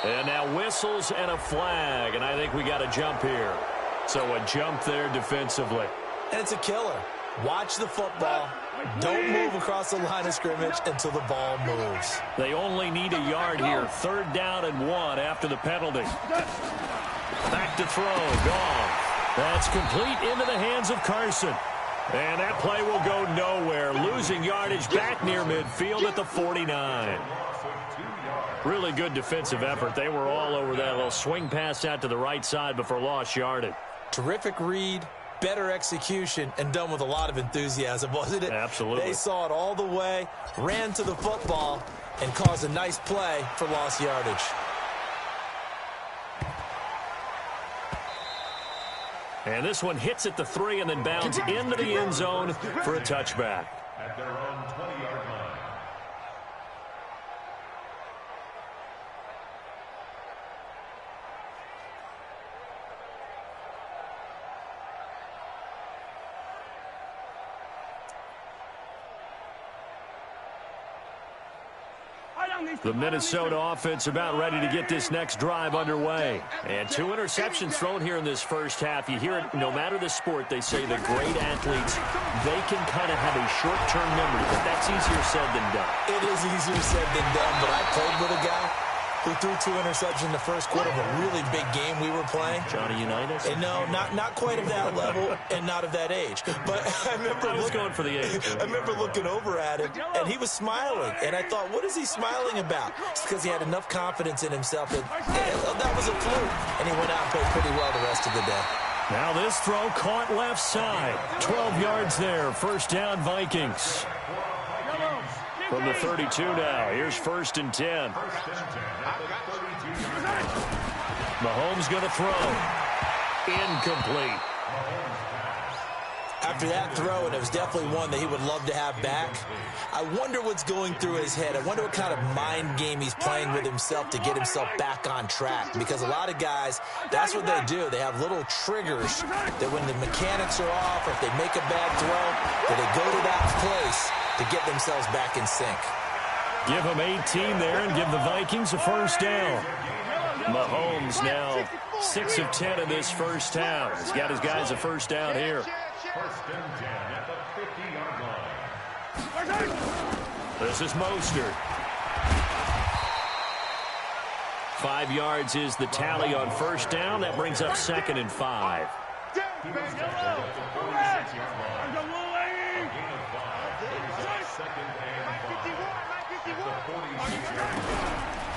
A: And now whistles and a flag, and I think we got a jump here. So a jump there defensively.
C: And it's a killer. Watch the football. Don't move across the line of scrimmage until the ball moves.
A: They only need a yard here. 3rd down and 1 after the penalty. Back to throw. Gone. That's complete into the hands of Carson. And that play will go nowhere. Losing yardage back near midfield at the 49. Really good defensive effort. They were all over that little swing pass out to the right side before lost yardage.
C: Terrific read, better execution, and done with a lot of enthusiasm, wasn't it?
A: Absolutely.
C: They saw it all the way, ran to the football, and caused a nice play for lost yardage.
A: And this one hits at the 3 and then bounds into the end zone for a touchback.
B: At their own 20-yard line.
A: The Minnesota offense about ready to get this next drive underway. And 2 interceptions thrown here in this first half. You hear it, no matter the sport, they say the great athletes, they can kind of have a short-term memory, but that's easier said than done.
C: It is easier said than done, but I played with a guy who threw 2 interceptions in the first quarter of a really big game we were playing.
A: Johnny Unitas?
C: And no, not quite of that level and not of that age. But I remember
A: going for the age.
C: I remember looking over at him, and he was smiling. And I thought, what is he smiling about? It's because he had enough confidence in himself that that was a fluke. And he went out and played pretty well the rest of the day.
A: Now this throw caught left side. 12 yards there. 1st down Vikings. From the 32 now. Here's 1st and 10. Mahomes going to throw. Incomplete.
C: After that throw, and it was definitely one that he would love to have back, I wonder what's going through his head. I wonder what kind of mind game he's playing with himself to get himself back on track. Because a lot of guys, that's what they do. They have little triggers that when the mechanics are off or if they make a bad throw, that they go to that place to get themselves back in sync.
A: Give them 18 there and give the Vikings a 1st down. Mahomes now 6 of 10 in this first half. He's got his guys a 1st down here.
B: 1st and 10 at the 50-yard line.
A: This is Mostert. 5 yards is the tally on 1st down. That brings up 2nd and 5.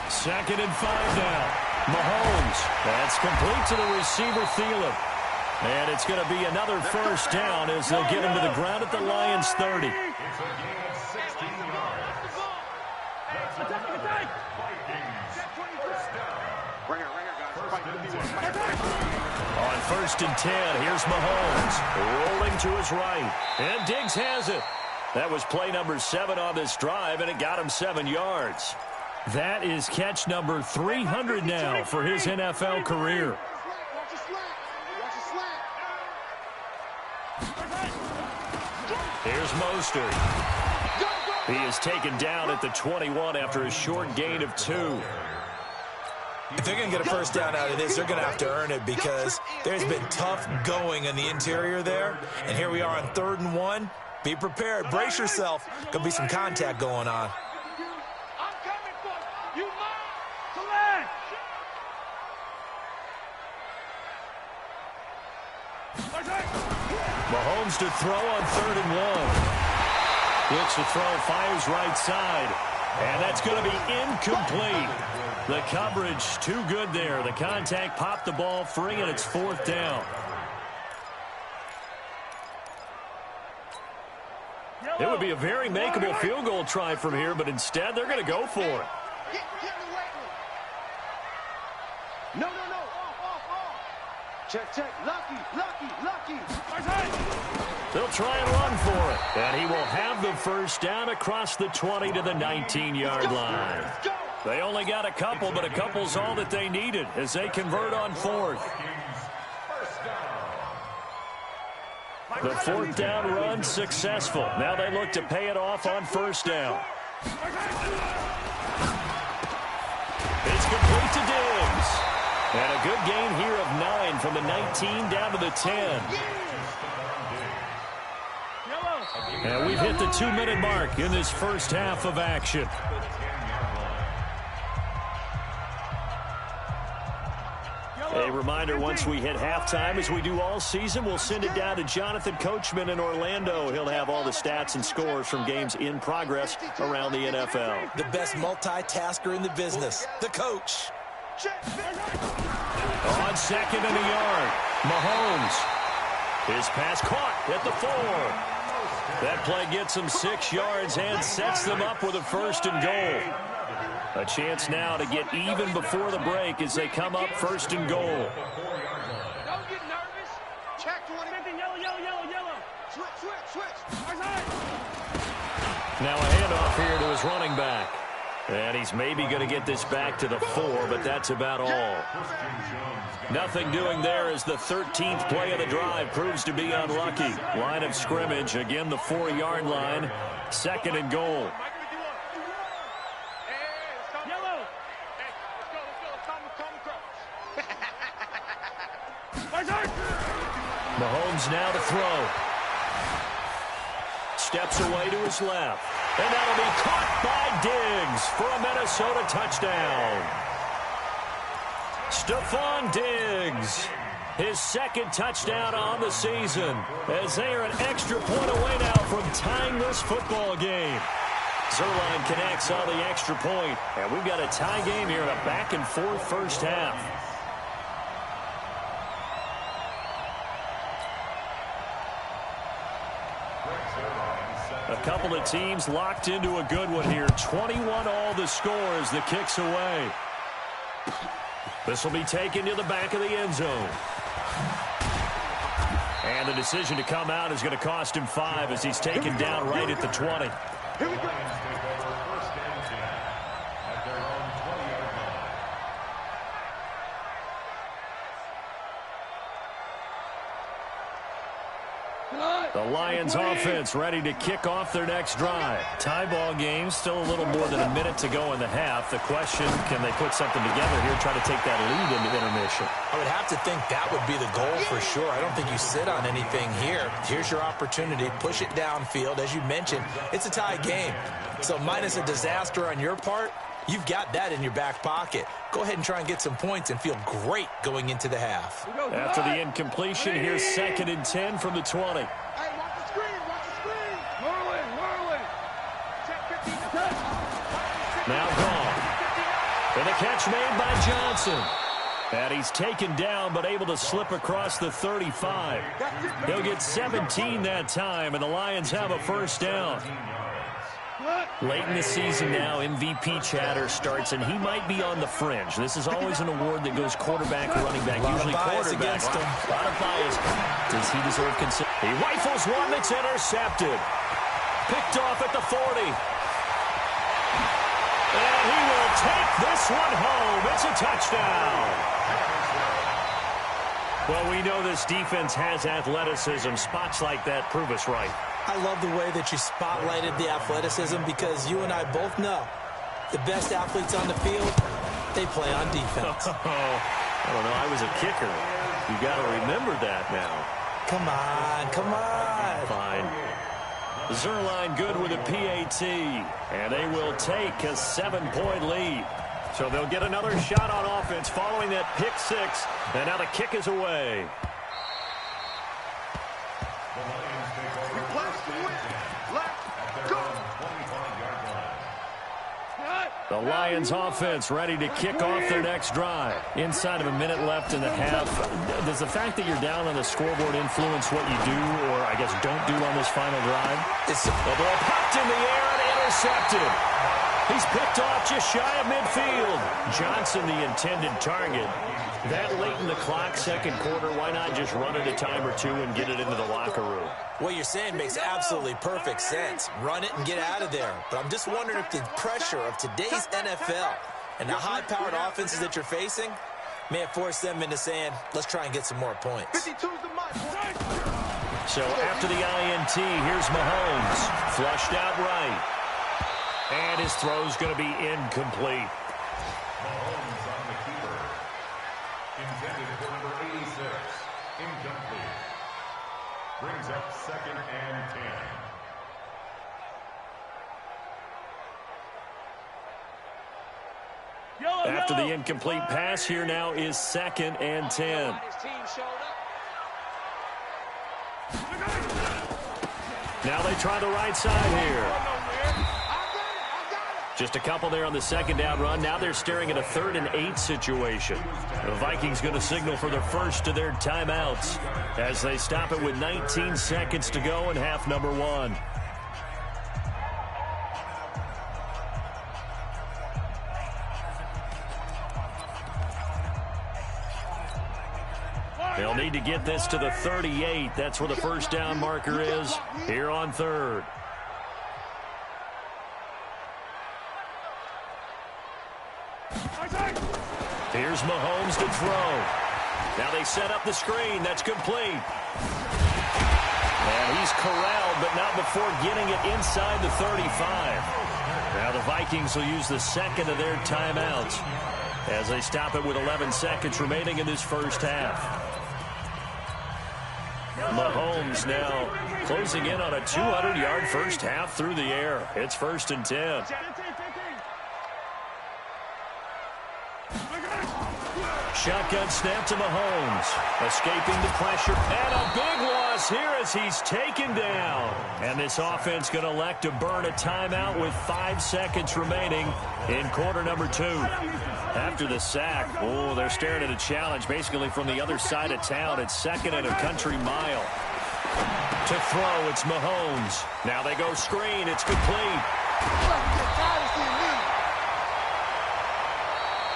A: Second and 5 now. Mahomes. That's complete to the receiver, Thielen. And it's going to be another 1st down as they'll get him to the ground at the Lions' 30.
B: It's a gain of 16 yards. That's another Vikings 1st down.
A: On 1st and 10, here's Mahomes rolling to his right. And Diggs has it. That was play number 7 on this drive, and it got him 7 yards. That is catch number 300 now for his NFL career. Here's Mostert. He is taken down at the 21 after a short gain of 2.
C: If they're going to get a 1st down out of this, they're going to have to earn it because there's been tough going in the interior there. And here we are on 3rd and 1. Be prepared. Brace yourself. Going to be some contact going on.
A: Mahomes to throw on 3rd and 1. Looks to throw, fires right side. And that's going to be incomplete. The coverage too good there. The contact popped the ball free, and it's 4th down. It would be a very makeable field goal try from here, but instead they're going to go for it.
D: No. Check. Lucky.
A: They'll try and run for it. And he will have the 1st down across the 20 to the 19-yard line. They only got a couple, but a couple's all that they needed as they convert on 4th. The fourth down run successful. Now they look to pay it off on first down. It's complete to Diggs. And a good gain here of 9 from the 19 down to the 10. And we've hit the 2-minute mark in this first half of action. A reminder, once we hit halftime, as we do all season, we'll send it down to Jonathan Coachman in Orlando. He'll have all the stats and scores from games in progress around the NFL.
C: The best multitasker in the business, the coach.
A: On second and a yard, Mahomes. His pass caught at the 4. That play gets him 6 yards and sets them up with a first and goal. A chance now to get even before the break as they come up first and goal.
D: Don't get nervous. Check 20. Yellow. Switch.
A: Now a handoff here to his running back. And he's maybe going to get this back to the 4, but that's about all. Nothing doing there as the 13th play of the drive proves to be unlucky. Line of scrimmage, again the 4-yard line. Second and goal. Mahomes now to throw. Steps away to his left. And that'll be caught by Diggs for a Minnesota touchdown. Stephon Diggs, his second touchdown on the season, as they are an extra point away now from tying this football game. Zerline connects on the extra point, and we've got a tie game here in a back-and-forth first half. A couple of teams locked into a good one here. 21 all the scores. The kick's away. This will be taken to the back of the end zone. And the decision to come out is going to cost him 5 as he's taken down right at the 20.
D: Here we go.
A: The Lions offense ready to kick off their next drive. Tie ball game, still a little more than a minute to go in the half. The question, can they put something together here, try to take that lead into intermission?
C: I would have to think that would be the goal for sure. I don't think you sit on anything here. Here's your opportunity. Push it downfield. As you mentioned, it's a tie game. So minus a disaster on your part, you've got that in your back pocket. Go ahead and try and get some points and feel great going into the half.
A: After the incompletion, here's 2nd and 10 from the 20.
D: Hey, watch the screen. Merlin. Check 15.
A: Now gone. And a catch made by Johnson. And he's taken down but able to slip across the 35. He'll get 17 that time, and the Lions have a first down. Late in the season now, MVP chatter starts, and he might be on the fringe. This is always an award that goes quarterback, running back, usually quarterback. A lot of bias. Does he deserve consideration? He rifles one that's intercepted. Picked off at the 40. And he will take this one home. It's a touchdown. Well, we know this defense has athleticism. Spots like that prove us right.
C: I love the way that you spotlighted the athleticism because you and I both know the best athletes on the field, they play on defense.
A: I don't know. I was a kicker. You got to remember that now.
C: Come on.
A: Fine. Zerline good with a PAT, and they will take a 7-point lead. So they'll get another shot on offense following that pick 6, and now the kick is away. The Lions offense ready to kick off their next drive. Inside of a minute left in the half. Does the fact that you're down on the scoreboard influence what you do, or I guess don't do on this final drive?
C: It's
A: the ball popped in the air and intercepted. He's picked off just shy of midfield. Johnson, the intended target. That late in the clock, second quarter, why not just run it a time or two and get it into the locker room?
C: What you're saying makes absolutely perfect sense. Run it and get out of there. But I'm just wondering if the pressure of today's NFL and the high-powered offenses that you're facing may have forced them into saying, let's try and get some more points.
A: So after the INT, here's Mahomes. Flushed out right. And his throw's going to be incomplete.
B: Mahomes on the keeper. Intended for number 86. Incomplete. Brings up 2nd and 10.
A: After the incomplete pass, here now is 2nd and 10. Now they try the right side here. Just a couple there on the 2nd down run. Now they're staring at a 3rd and 8 situation. The Vikings going to signal for the first of their timeouts as they stop it with 19 seconds to go in half number 1. They'll need to get this to the 38. That's where the first down marker is here on 3rd. Here's Mahomes to throw. Now they set up the screen. That's complete. And he's corralled, but not before getting it inside the 35. Now the Vikings will use the 2nd of their timeouts as they stop it with 11 seconds remaining in this first half. Mahomes now closing in on a 200-yard first half through the air. It's 1st and 10. Shotgun snap to Mahomes. Escaping the pressure. And a big loss here as he's taken down. And this offense going to elect to burn a timeout with 5 seconds remaining in quarter number 2. After the sack, oh, they're staring at a challenge basically from the other side of town. It's 2nd and a country mile. To throw, it's Mahomes. Now they go screen. It's complete.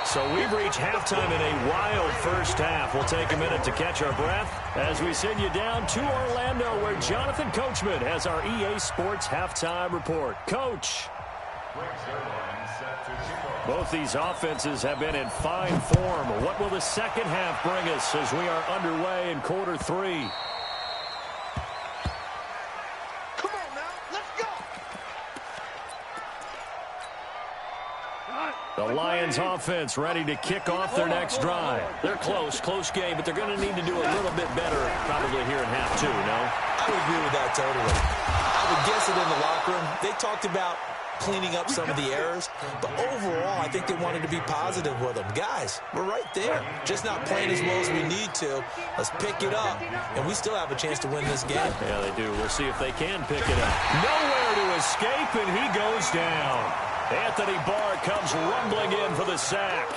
A: So we've reached halftime in a wild first half. We'll take a minute to catch our breath as we send you down to Orlando, where Jonathan Coachman has our EA Sports halftime report. Coach. Both these offenses have been in fine form. What will the second half bring us as we are underway in quarter 3? The Lions offense ready to kick off their next drive. They're close game, but they're going to need to do a little bit better probably here in half 2, no?
C: I would agree with that totally. I would guess it in the locker room. They talked about cleaning up some of the errors, but overall, I think they wanted to be positive with them. Guys, we're right there. Just not playing as well as we need to. Let's pick it up, and we still have a chance to win this game.
A: Yeah, they do. We'll see if they can pick it up. Nowhere to escape, and he goes down. Anthony Barr comes rumbling in for the sack.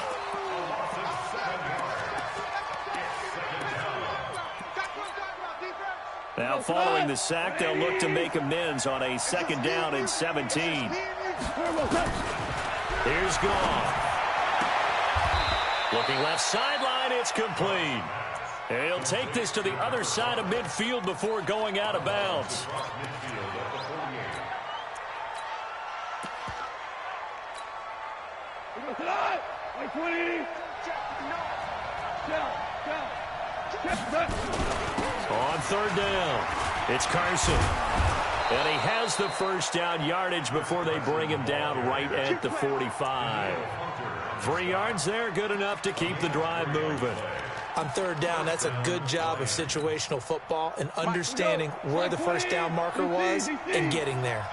A: Now following the sack, they'll look to make amends on a 2nd down and 17. Here's Goff. Looking left sideline, it's complete. And he'll take this to the other side of midfield before going out of bounds. On 3rd down, it's Carson. And he has the first down yardage before they bring him down right at the 45. 3 yards there, good enough to keep the drive moving.
C: On 3rd down, that's a good job of situational football and understanding where the first down marker was and getting there.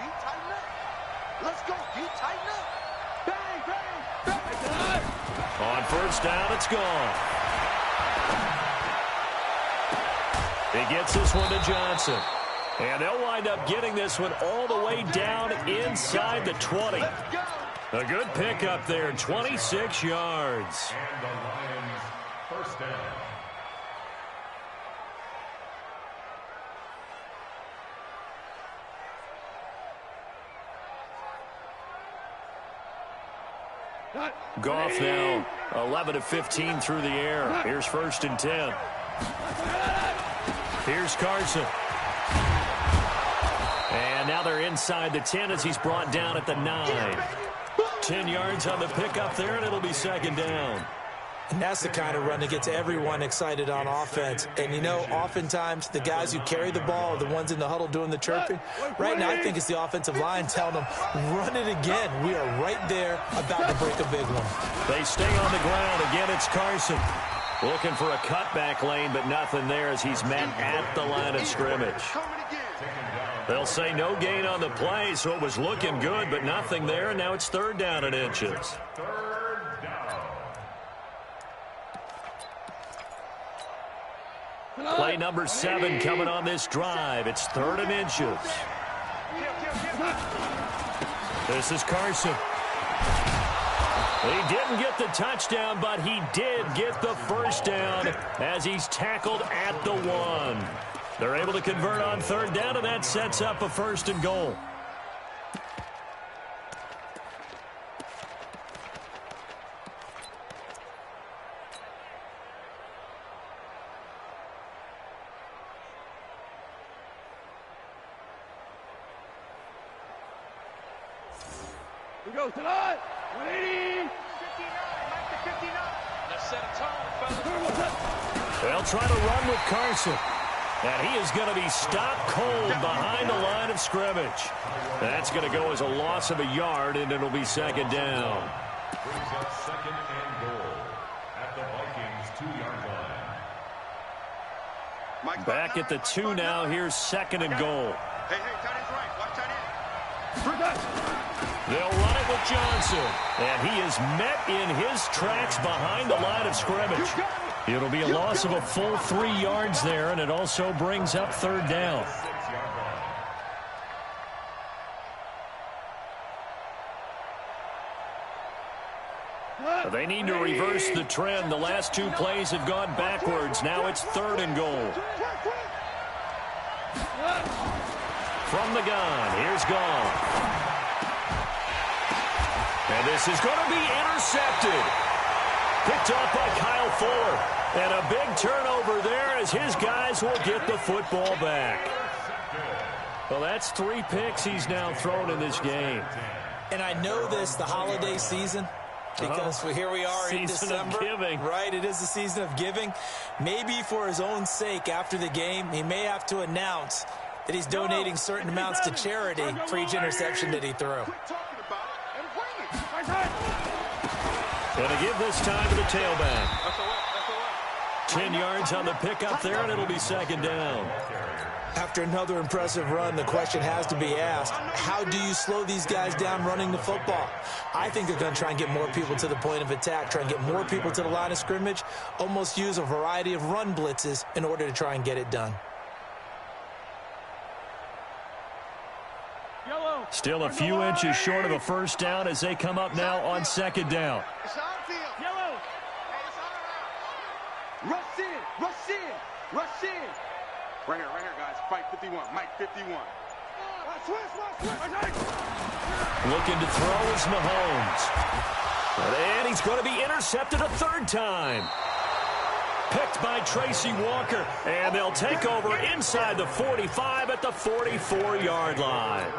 D: Let's go. You tighten up. Bang, bang, bang.
A: On 1st down, it's gone. He gets this one to Johnson. And they'll wind up getting this one all the way down inside the 20. A good pickup there, 26 yards.
B: And the Lions first down.
A: Goff now 11 of 15 through the air. Here's 1st and 10. Here's Carson. And now they're inside the 10 as he's brought down at the 9. 10 yards on the pickup there, and it'll be 2nd down.
C: And that's the kind of run that gets everyone excited on offense. And, you know, oftentimes the guys who carry the ball are the ones in the huddle doing the chirping. Right now, I think it's the offensive line telling them, run it again. We are right there about to break a big one.
A: They stay on the ground. Again, it's Carson. Looking for a cutback lane, but nothing there as he's met at the line of scrimmage. They'll say no gain on the play, so it was looking good, but nothing there, and now it's 3rd down and inches. Play number 7 coming on this drive. It's 3rd and inches. This is Carson. He didn't get the touchdown, but he did get the first down as he's tackled at the 1. They're able to convert on 3rd down, and that sets up a 1st and goal.
D: We go tonight. 180. 59. Mike to 59. Let's set a tone, fellas.
A: They'll try to run with Carson. And he is going to be stopped cold behind the line of scrimmage. That's going to go as a loss of a yard, and it'll be 2nd down.
B: Brings up 2nd and goal at the Vikings 2-yard line.
A: Back at the 2 now. Here's 2nd and goal.
D: Hey, tight end's right. Watch tight end.
A: They'll run it with Johnson. And he is met in his tracks behind the line of scrimmage. It'll be a loss of a full 3 yards there, and it also brings up 3rd down. They need to reverse the trend. The last 2 plays have gone backwards. Now it's 3rd and goal. From the gun, here's Gone. And this is going to be intercepted. Picked off by Kyle Fuller. And a big turnover there as his guys will get the football back. Well, that's 3 picks he's now thrown in this game.
C: And I know this, the holiday season, because here we are in December.
A: Season of giving.
C: Right, it is the season of giving. Maybe for his own sake after the game, he may have to announce that he's donating certain amounts to charity for each interception that he threw.
A: Going to give this time to the tailback. 10 yards on the pickup there, and it'll be 2nd down.
C: After another impressive run, the question has to be asked, how do you slow these guys down running the football? I think they're going to try and get more people to the point of attack, try and get more people to the line of scrimmage, almost use a variety of run blitzes in order to try and get it done.
A: Still a few inches short of a 1st down as they come up now on 2nd down.
D: Yellow. Rush in. Right here, guys. Fight 51. Mike 51.
A: Looking to throw is Mahomes. And he's going to be intercepted a 3rd time. Picked by Tracy Walker. And they'll take over inside the 45 at the 44-yard line.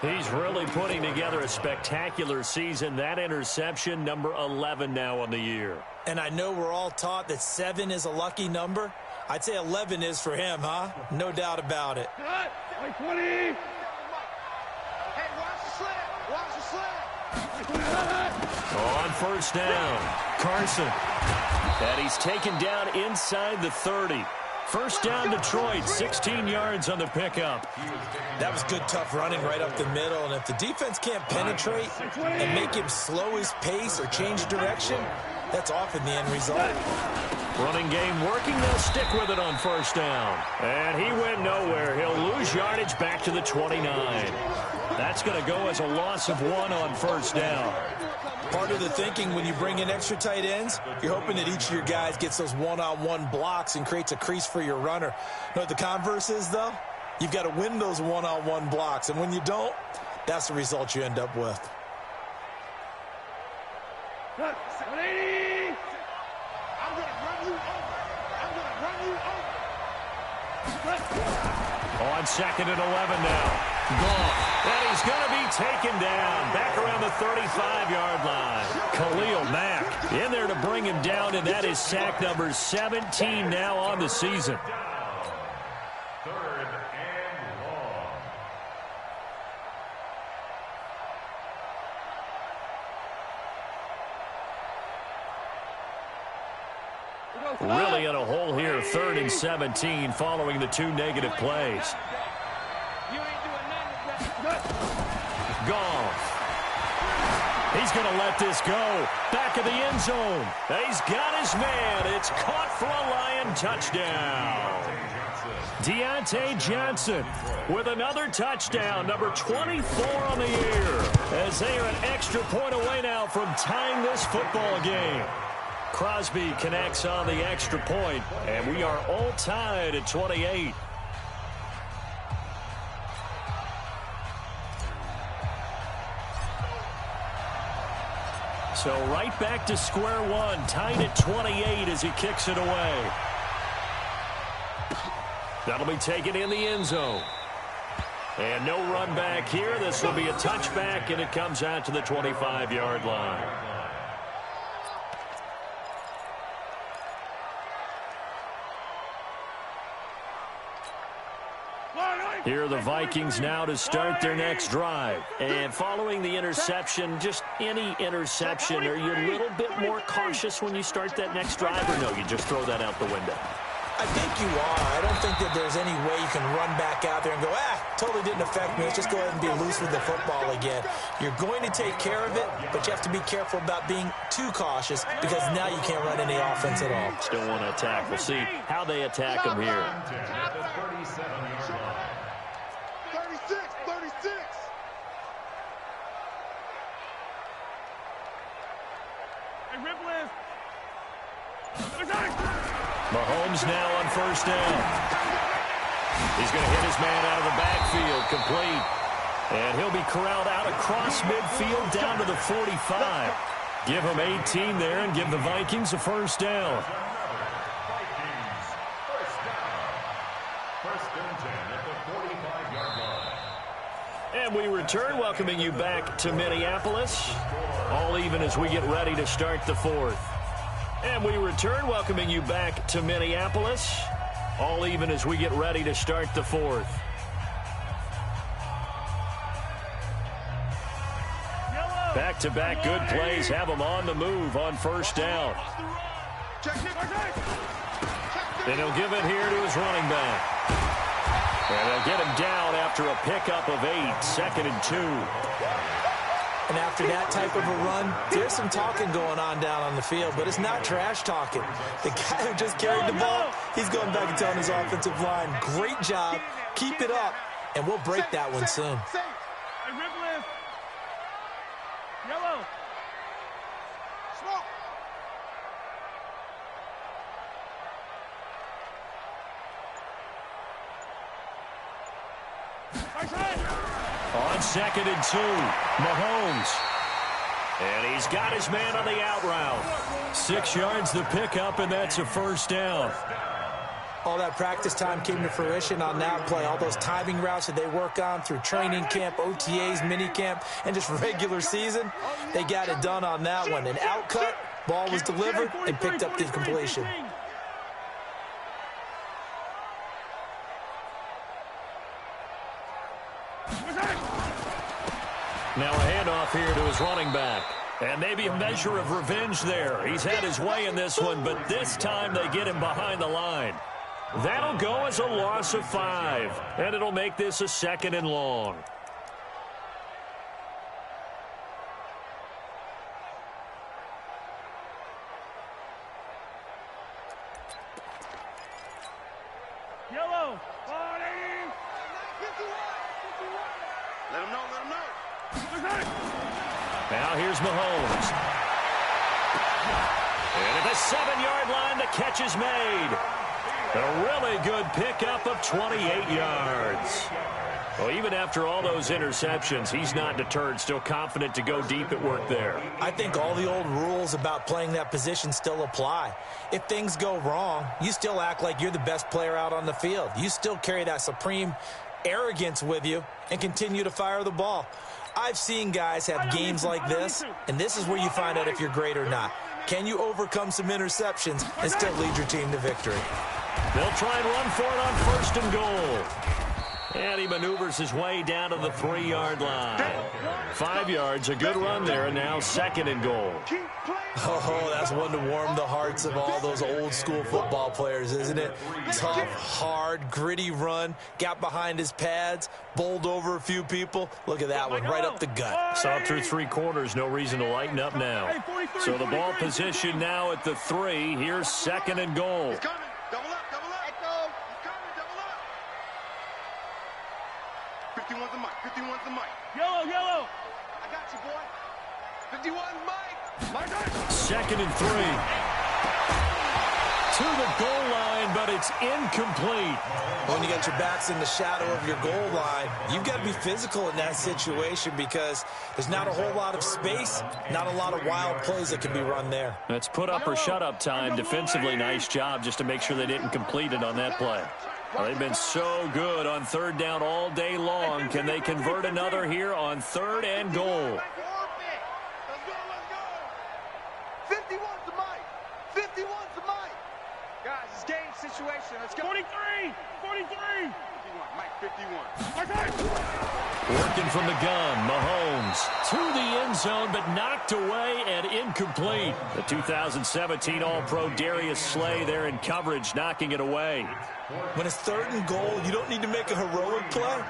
A: He's really putting together a spectacular season. That interception, number 11 now on the year.
C: And I know we're all taught that 7 is a lucky number. I'd say 11 is for him, huh? No doubt about it.
D: 20. Hey, watch the sled.
A: On 1st down, Carson. And he's taken down inside the 30. 1st down, Detroit, 16 yards on the pickup.
C: That was good, tough running right up the middle. And if the defense can't penetrate and make him slow his pace or change direction, that's often the end result.
A: Running game working. They'll stick with it on 1st down. And he went nowhere. He'll lose yardage back to the 29. That's going to go as a loss of 1 on 1st down.
C: Part of the thinking when you bring in extra tight ends, you're hoping that each of your guys gets those one-on-one blocks and creates a crease for your runner. You know what the converse is, though? You've got to win those one-on-one blocks. And when you don't, that's the result you end up with.
D: 180. I'm going to run you over.
A: On 2nd and 11 now. Gone. And he's going to be taken down. Back around the 35-yard line. Khalil Mack in there to bring him down, and that is sack number 17 now on the season.
B: Third and long.
A: Really in a hole here, 3rd and 17 following the 2 negative plays. Goff. He's going to let this go. Back of the end zone. He's got his man. It's caught for a Lion touchdown. Deontay Johnson with another touchdown, number 24 on the year, as they are an extra point away now from tying this football game. Crosby connects on the extra point, and we are all tied at 28. So right back to square one, tied at 28 as he kicks it away. That'll be taken in the end zone. And no run back here. This will be a touchback, and it comes out to the 25-yard line. Here are the Vikings now to start their next drive. And following the interception, just any interception, are you a little bit more cautious when you start that next drive, or no, you just throw that out the window?
C: I think you are. I don't think that there's any way you can run back out there and go, totally didn't affect me. Let's just go ahead and be loose with the football again. You're going to take care of it, but you have to be careful about being too cautious because now you can't run any offense at all.
A: Still want to attack. We'll see how they attack them here.
D: 36.
A: Mahomes now on first down. He's going to hit his man out of the backfield, complete. And he'll be corralled out across midfield down to the 45. Give him 18 there and give the Vikings a first down.
B: First and 10 at the 45-yard line.
A: And we return, welcoming you back to Minneapolis. All even as we get ready to start the fourth. And we return, welcoming you back to Minneapolis. All even as we get ready to start the fourth. Back-to-back good plays have them on the move on first down. And he'll give it here to his running back. And they'll get him down after a pickup of 8, 2nd and 2.
C: And after that type of a run, there's some talking going on down on the field, but it's not trash talking. The guy who just carried the ball, he's going back and telling his offensive line, great job, keep it up, and we'll break that one soon.
D: Yellow. Smoke.
A: On 2nd and 2, Mahomes. And he's got his man on the out route. 6 yards the pickup, and that's a first down.
C: All that practice time came to fruition on that play. All those timing routes that they work on through training camp, OTAs, minicamp, and just regular season, they got it done on that one. An out cut, ball was delivered, and picked up the completion.
A: Now a handoff here to his running back. And maybe a measure of revenge there. He's had his way in this one, but this time they get him behind the line. That'll go as a loss of 5, and it'll make this a 2nd and long.
D: Yellow. Let him know.
A: Now here's Mahomes. And at the 7-yard line, the catch is made. A really good pickup of 28 yards. Well, even after all those interceptions, he's not deterred, still confident to go deep at work there.
C: I think all the old rules about playing that position still apply. If things go wrong, you still act like you're the best player out on the field. You still carry that supreme arrogance with you and continue to fire the ball. I've seen guys have games like this, and this is where you find out if you're great or not. Can you overcome some interceptions and still lead your team to victory?
A: They'll try and run for it on 1st and goal. And he maneuvers his way down to the 3-yard line. 5 yards, a good run there, and now 2nd and goal.
C: Oh, that's one to warm the hearts of all those old-school football players, isn't it? Tough, hard, gritty run, got behind his pads, bowled over a few people. Look at that one, right up the gut.
A: Saw through 3 quarters, no reason to lighten up now. So the ball position now at the 3. Here's 2nd and goal.
D: He's coming. Double up, double up. Echo. He's coming, double up. 51's the mic, 51's the mic.
F: Yellow.
D: I got you, boy. 51's mic.
A: 2nd and 3. To the goal line, but it's incomplete.
C: When you got your backs in the shadow of your goal line, you've got to be physical in that situation because there's not a whole lot of space, not a lot of wild plays that can be run there.
A: That's put up or shut up time. Defensively, nice job just to make sure they didn't complete it on that play. Well, they've been so good on 3rd down all day long. Can they convert another here on 3rd and goal?
D: Let's go. 51's the mic. 51's the mic. Guys, it's game situation. Let's go.
F: 43.
D: 51, Mike, 51.
A: Working from the gun, Mahomes to the end zone, but knocked away and incomplete. The 2017 All-Pro Darius Slay there in coverage, knocking it away.
C: When it's 3rd and goal, you don't need to make a heroic play.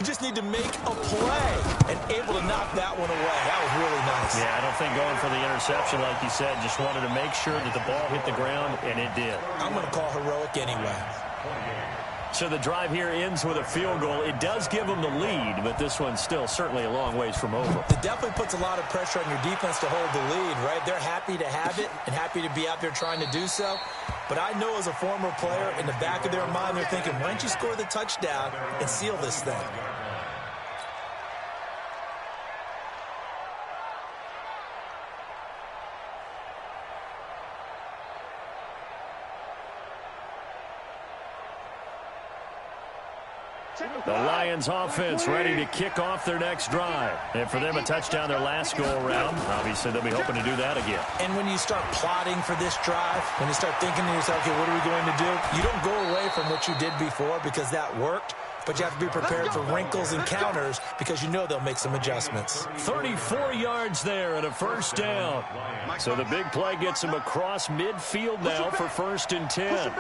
C: You just need to make a play and able to knock that one away. That was really nice.
A: Yeah, I don't think going for the interception, like you said, just wanted to make sure that the ball hit the ground, and it did.
C: I'm going to call heroic anyway.
A: So the drive here ends with a field goal. It does give them the lead, but this one's still certainly a long ways from over.
C: It definitely puts a lot of pressure on your defense to hold the lead, right? They're happy to have it and happy to be out there trying to do so. But I know as a former player, in the back of their mind, they're thinking, why don't you score the touchdown and seal this thing?
A: The Lions offense ready to kick off their next drive. And for them, a touchdown their last go-around. Obviously, they'll be hoping to do that again.
C: And when you start plotting for this drive, when you start thinking to yourself, okay, what are we going to do? You don't go away from what you did before because that worked, but you have to be prepared for wrinkles and counters because you know they'll make some adjustments.
A: 34 yards there and a 1st down. So the big play gets them across midfield now for 1st and 10.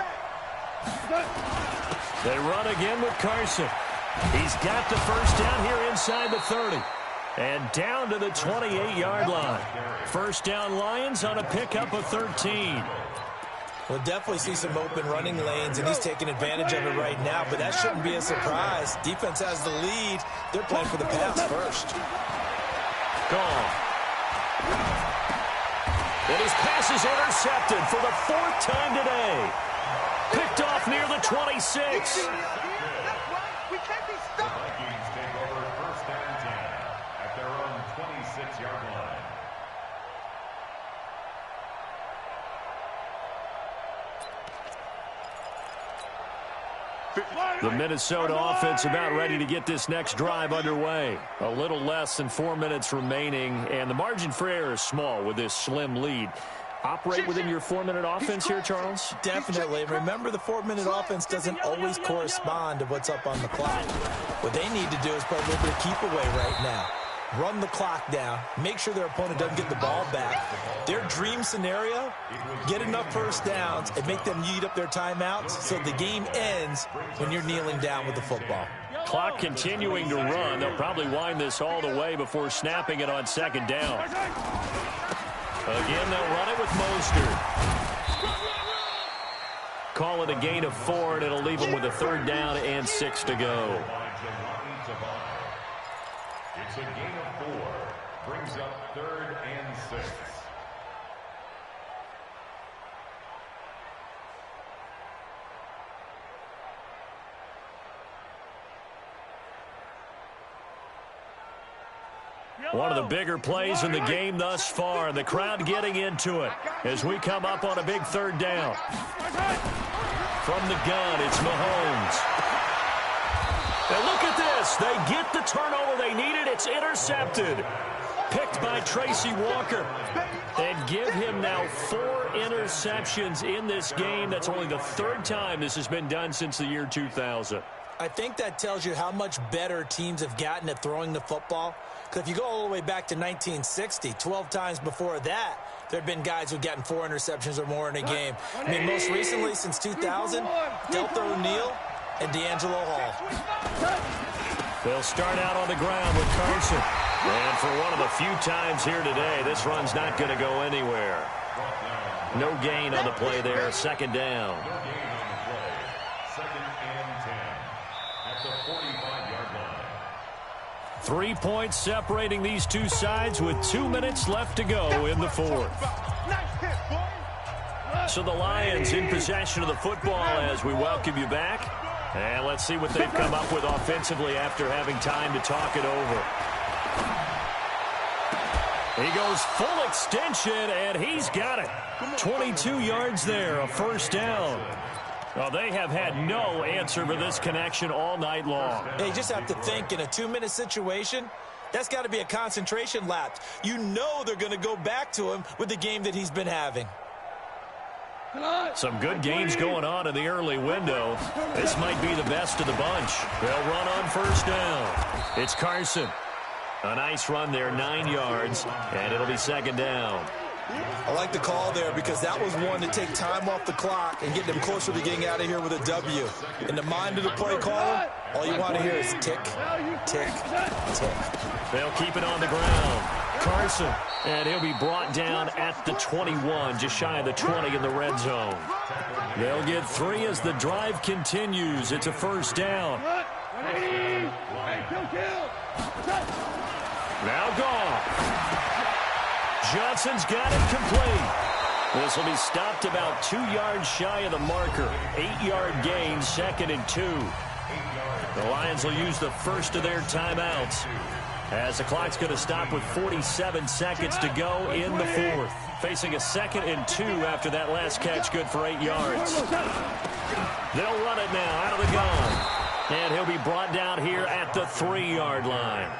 A: They run again with Carson. He's got the 1st down here inside the 30. And down to the 28-yard line. 1st down Lions on a pickup of 13.
C: We'll definitely see some open running lanes, and he's taking advantage of it right now, but that shouldn't be a surprise. Defense has the lead. They're playing for the pass first.
A: Gone. And his pass is intercepted for the 4th time today. Picked off near the 26.
D: That's right. We can't be stopped.
B: The Vikings take over 1st and 10 at their own 26-yard line.
A: The Minnesota offense about ready to get this next drive underway. A little less than 4 minutes remaining, and the margin for error is small with this slim lead. Operate within your 4-minute offense here, Charles?
C: Definitely. Remember, the 4-minute offense doesn't always correspond to what's up on the clock. What they need to do is play a little bit of keep away right now. Run the clock down. Make sure their opponent doesn't get the ball back. Their dream scenario, get enough 1st downs and make them eat up their timeouts so the game ends when you're kneeling down with the football.
A: Clock continuing to run. They'll probably wind this all the way before snapping it on 2nd down. Again, they'll run it with Mostert. Call it a gain of 4, and it'll leave them with a 3rd down and 6 to go.
B: It's a gain of 4. Brings up 3rd and 6.
A: One of the bigger plays in the game thus far. The crowd getting into it as we come up on a big 3rd down. From the gun, it's Mahomes. And look at this. this. They get the turnover they needed. It's intercepted. Picked by Tracy Walker. And give him now 4 interceptions in this game. That's only the 3rd time this has been done since the year 2000.
C: I think that tells you how much better teams have gotten at throwing the football. Because if you go all the way back to 1960, 12 times before that, there have been guys who've gotten 4 interceptions or more in a game. I mean, most recently, since 2000, Delta O'Neal and D'Angelo Hall.
A: They'll start out on the ground with Carson. And for one of the few times here today, this run's not going to go anywhere. No gain on the play there. 2nd down.
B: No gain on the play. 2nd and 10 at the 45-yard line.
A: 3 points separating these two sides with 2 minutes left to go in the 4th. So the Lions in possession of the football as we welcome you back. And let's see what they've come up with offensively after having time to talk it over. He goes full extension, and he's got it. 22 yards there, a 1st down. Well, they have had no answer for this connection all night long.
C: They just have to think in a 2-minute situation, that's got to be a concentration lapse. You know they're going to go back to him with the game that he's been having.
A: Some good games going on in the early window. This might be the best of the bunch. They'll run on 1st down. It's Carson. A nice run there, 9 yards, and it'll be 2nd down.
C: I like the call there because that was one to take time off the clock and get them closer to getting out of here with a W. In the mind of the play caller, all you want to hear is tick, tick, tick.
A: They'll keep it on the ground. Carson, and he'll be brought down at the 21, just shy of the 20 in the red zone. They'll get 3 as the drive continues. It's a 1st down. Now gone. Johnson's got it complete. This will be stopped about 2 yards shy of the marker. 8-yard gain, 2nd and 2. The Lions will use the first of their timeouts as the clock's going to stop with 47 seconds to go in the 4th. Facing a 2nd and 2 after that last catch, good for 8 yards. They'll run it now out of the gun. And he'll be brought down here at the 3-yard line.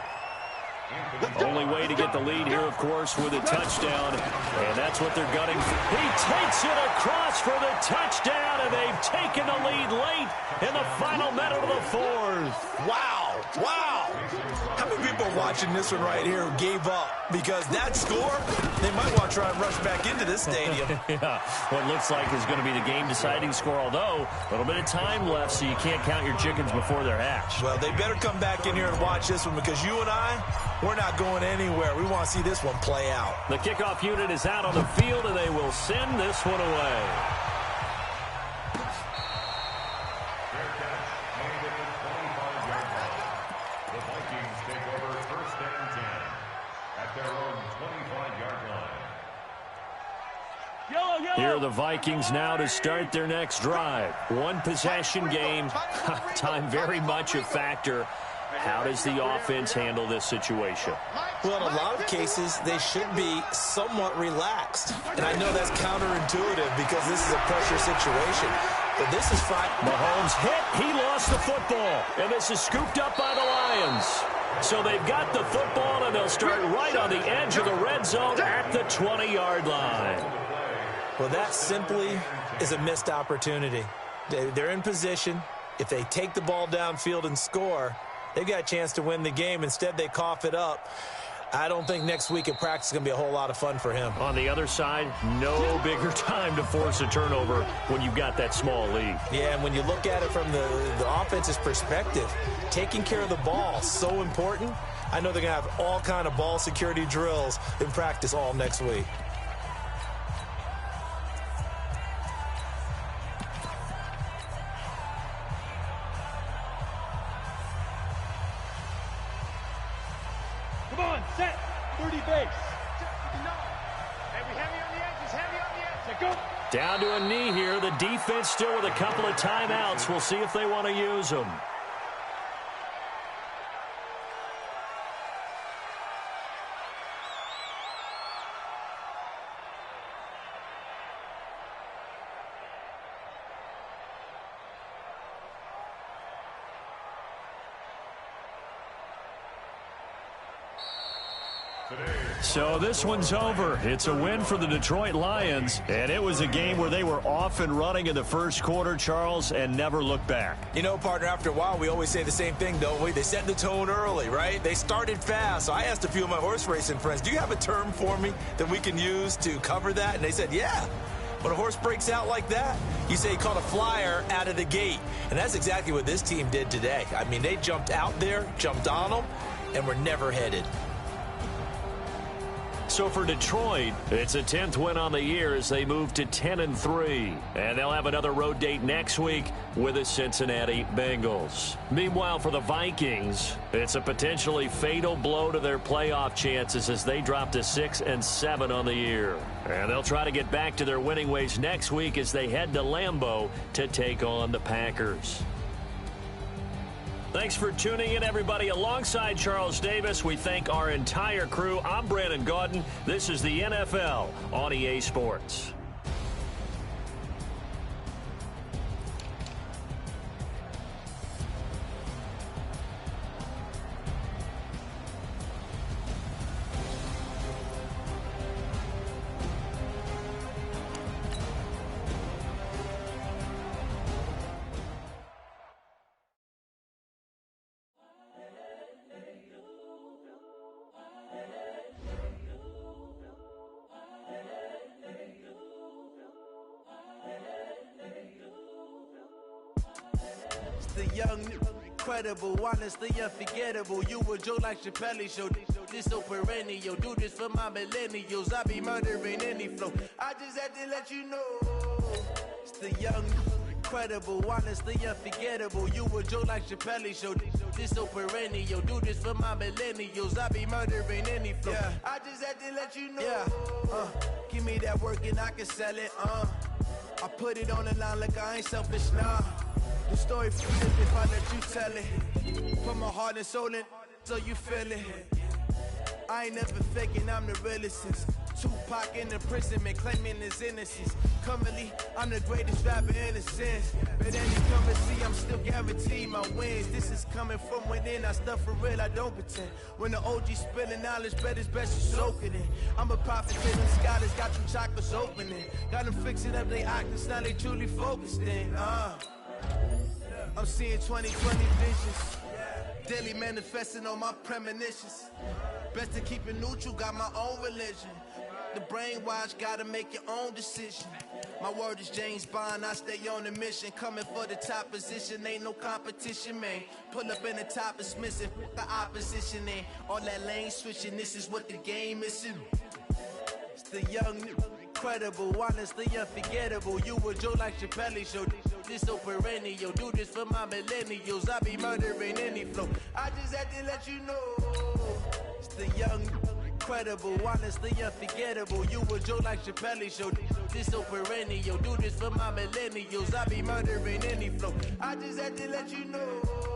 A: Only way to get the lead here, of course, with a touchdown. And that's what they're gunning for. He takes it across for the touchdown, and they've taken the lead late in the final minute of the 4th.
C: Wow. Wow. How many people are watching this one right here who gave up? Because that score, they might want to try and rush back into this stadium.
A: Yeah, what looks like is going to be the game-deciding score, although a little bit of time left, so you can't count your chickens before they're hatched.
C: Well, they better come back in here and watch this one because you and I, we're not going anywhere. We want to see this one play out.
A: The kickoff unit is out on the field, and they will send this one away.
B: Fair catch made at the 25-yard line. The Vikings take over 1st and 10 at their own 25-yard line.
A: Here are the Vikings now to start their next drive. 1 possession game. Time very much a factor. How does the offense handle this situation?
C: Well, in a lot of cases, they should be somewhat relaxed. And I know that's counterintuitive because this is a pressure situation. But this is fine.
A: Mahomes hit. He lost the football. And this is scooped up by the Lions. So they've got the football, and they'll start right on the edge of the red zone at the 20-yard line.
C: Well, that simply is a missed opportunity. They're in position. If they take the ball downfield and score, they've got a chance to win the game. Instead, they cough it up. I don't think next week at practice is going to be a whole lot of fun for him.
A: On the other side, no bigger time to force a turnover when you've got that small lead.
C: Yeah, and when you look at it from the offense's perspective, taking care of the ball is so important. I know they're going to have all kind of ball security drills in practice all next week.
D: Come on, set. 30 base. Hey, we heavy on the edges, heavy on the edge. Go.
A: Down to a knee here. The defense still with a couple of timeouts. We'll see if they want to use them. So this one's over. It's a win for the Detroit Lions, and it was a game where they were off and running in the first quarter, Charles, and never looked back.
C: You know, partner, after a while, we always say the same thing, don't we? They set the tone early, right? They started fast. So I asked a few of my horse racing friends, do you have a term for me that we can use to cover that? And they said, yeah. When a horse breaks out like that, you say he caught a flyer out of the gate. And that's exactly what this team did today. I mean, they jumped out there, jumped on them, and were never headed.
A: So for Detroit, it's a 10th win on the year as they move to 10-3. And they'll have another road date next week with the Cincinnati Bengals. Meanwhile, for the Vikings, it's a potentially fatal blow to their playoff chances as they drop to 6-7 on the year. And they'll try to get back to their winning ways next week as they head to Lambeau to take on the Packers. Thanks for tuning in, everybody. Alongside Charles Davis, we thank our entire crew. I'm Brandon Gaudin. This is the NFL on EA Sports.
F: The young, incredible, honestly unforgettable. You a joke like Chappelle show. This so perennial. Do this for my millennials. I be murdering any flow. I just had to let you know. It's the young, incredible, honestly unforgettable. You a joke like Chappelle show. This so perennial. Do this for my millennials. I be murdering any flow. Yeah. I just had to let you know. Yeah. Give me that work and I can sell it. I put it on the line like I ain't selfish, nah. The story flipped if I let you tell it. Put my heart and soul in so you feel it. I ain't never faking, I'm the realest since Tupac in the imprisonment, claiming his innocence. Currently, I'm the greatest rapper in a sense. But then you come and see, I'm still guaranteed my wins. This is coming from within, I stuff for real, I don't pretend. When the OG spilling knowledge, bet it's best you soak it in. I'm a prophet to them scholars, got them chakras opening. Got them fixing up they octaves, now they truly focused in. I'm seeing 2020 visions, daily manifesting on my premonitions. Best to keep it neutral, got my own religion. The brainwash, gotta make your own decision. My word is James Bond, I stay on a mission. Coming for the top position, ain't no competition, man. Pull up in the top is missing, the opposition ain't. All that lane switching, this is what the game is. It's the young, incredible, honestly unforgettable. You a joke like Chappelle show. This so perennial. Do this for my millennials. I be murdering any flow. I just had to let you know. It's the young, incredible, honestly unforgettable. You a joke like Chappelle show. This so perennial. Do this for my millennials. I be murdering any flow. I just had to let you know.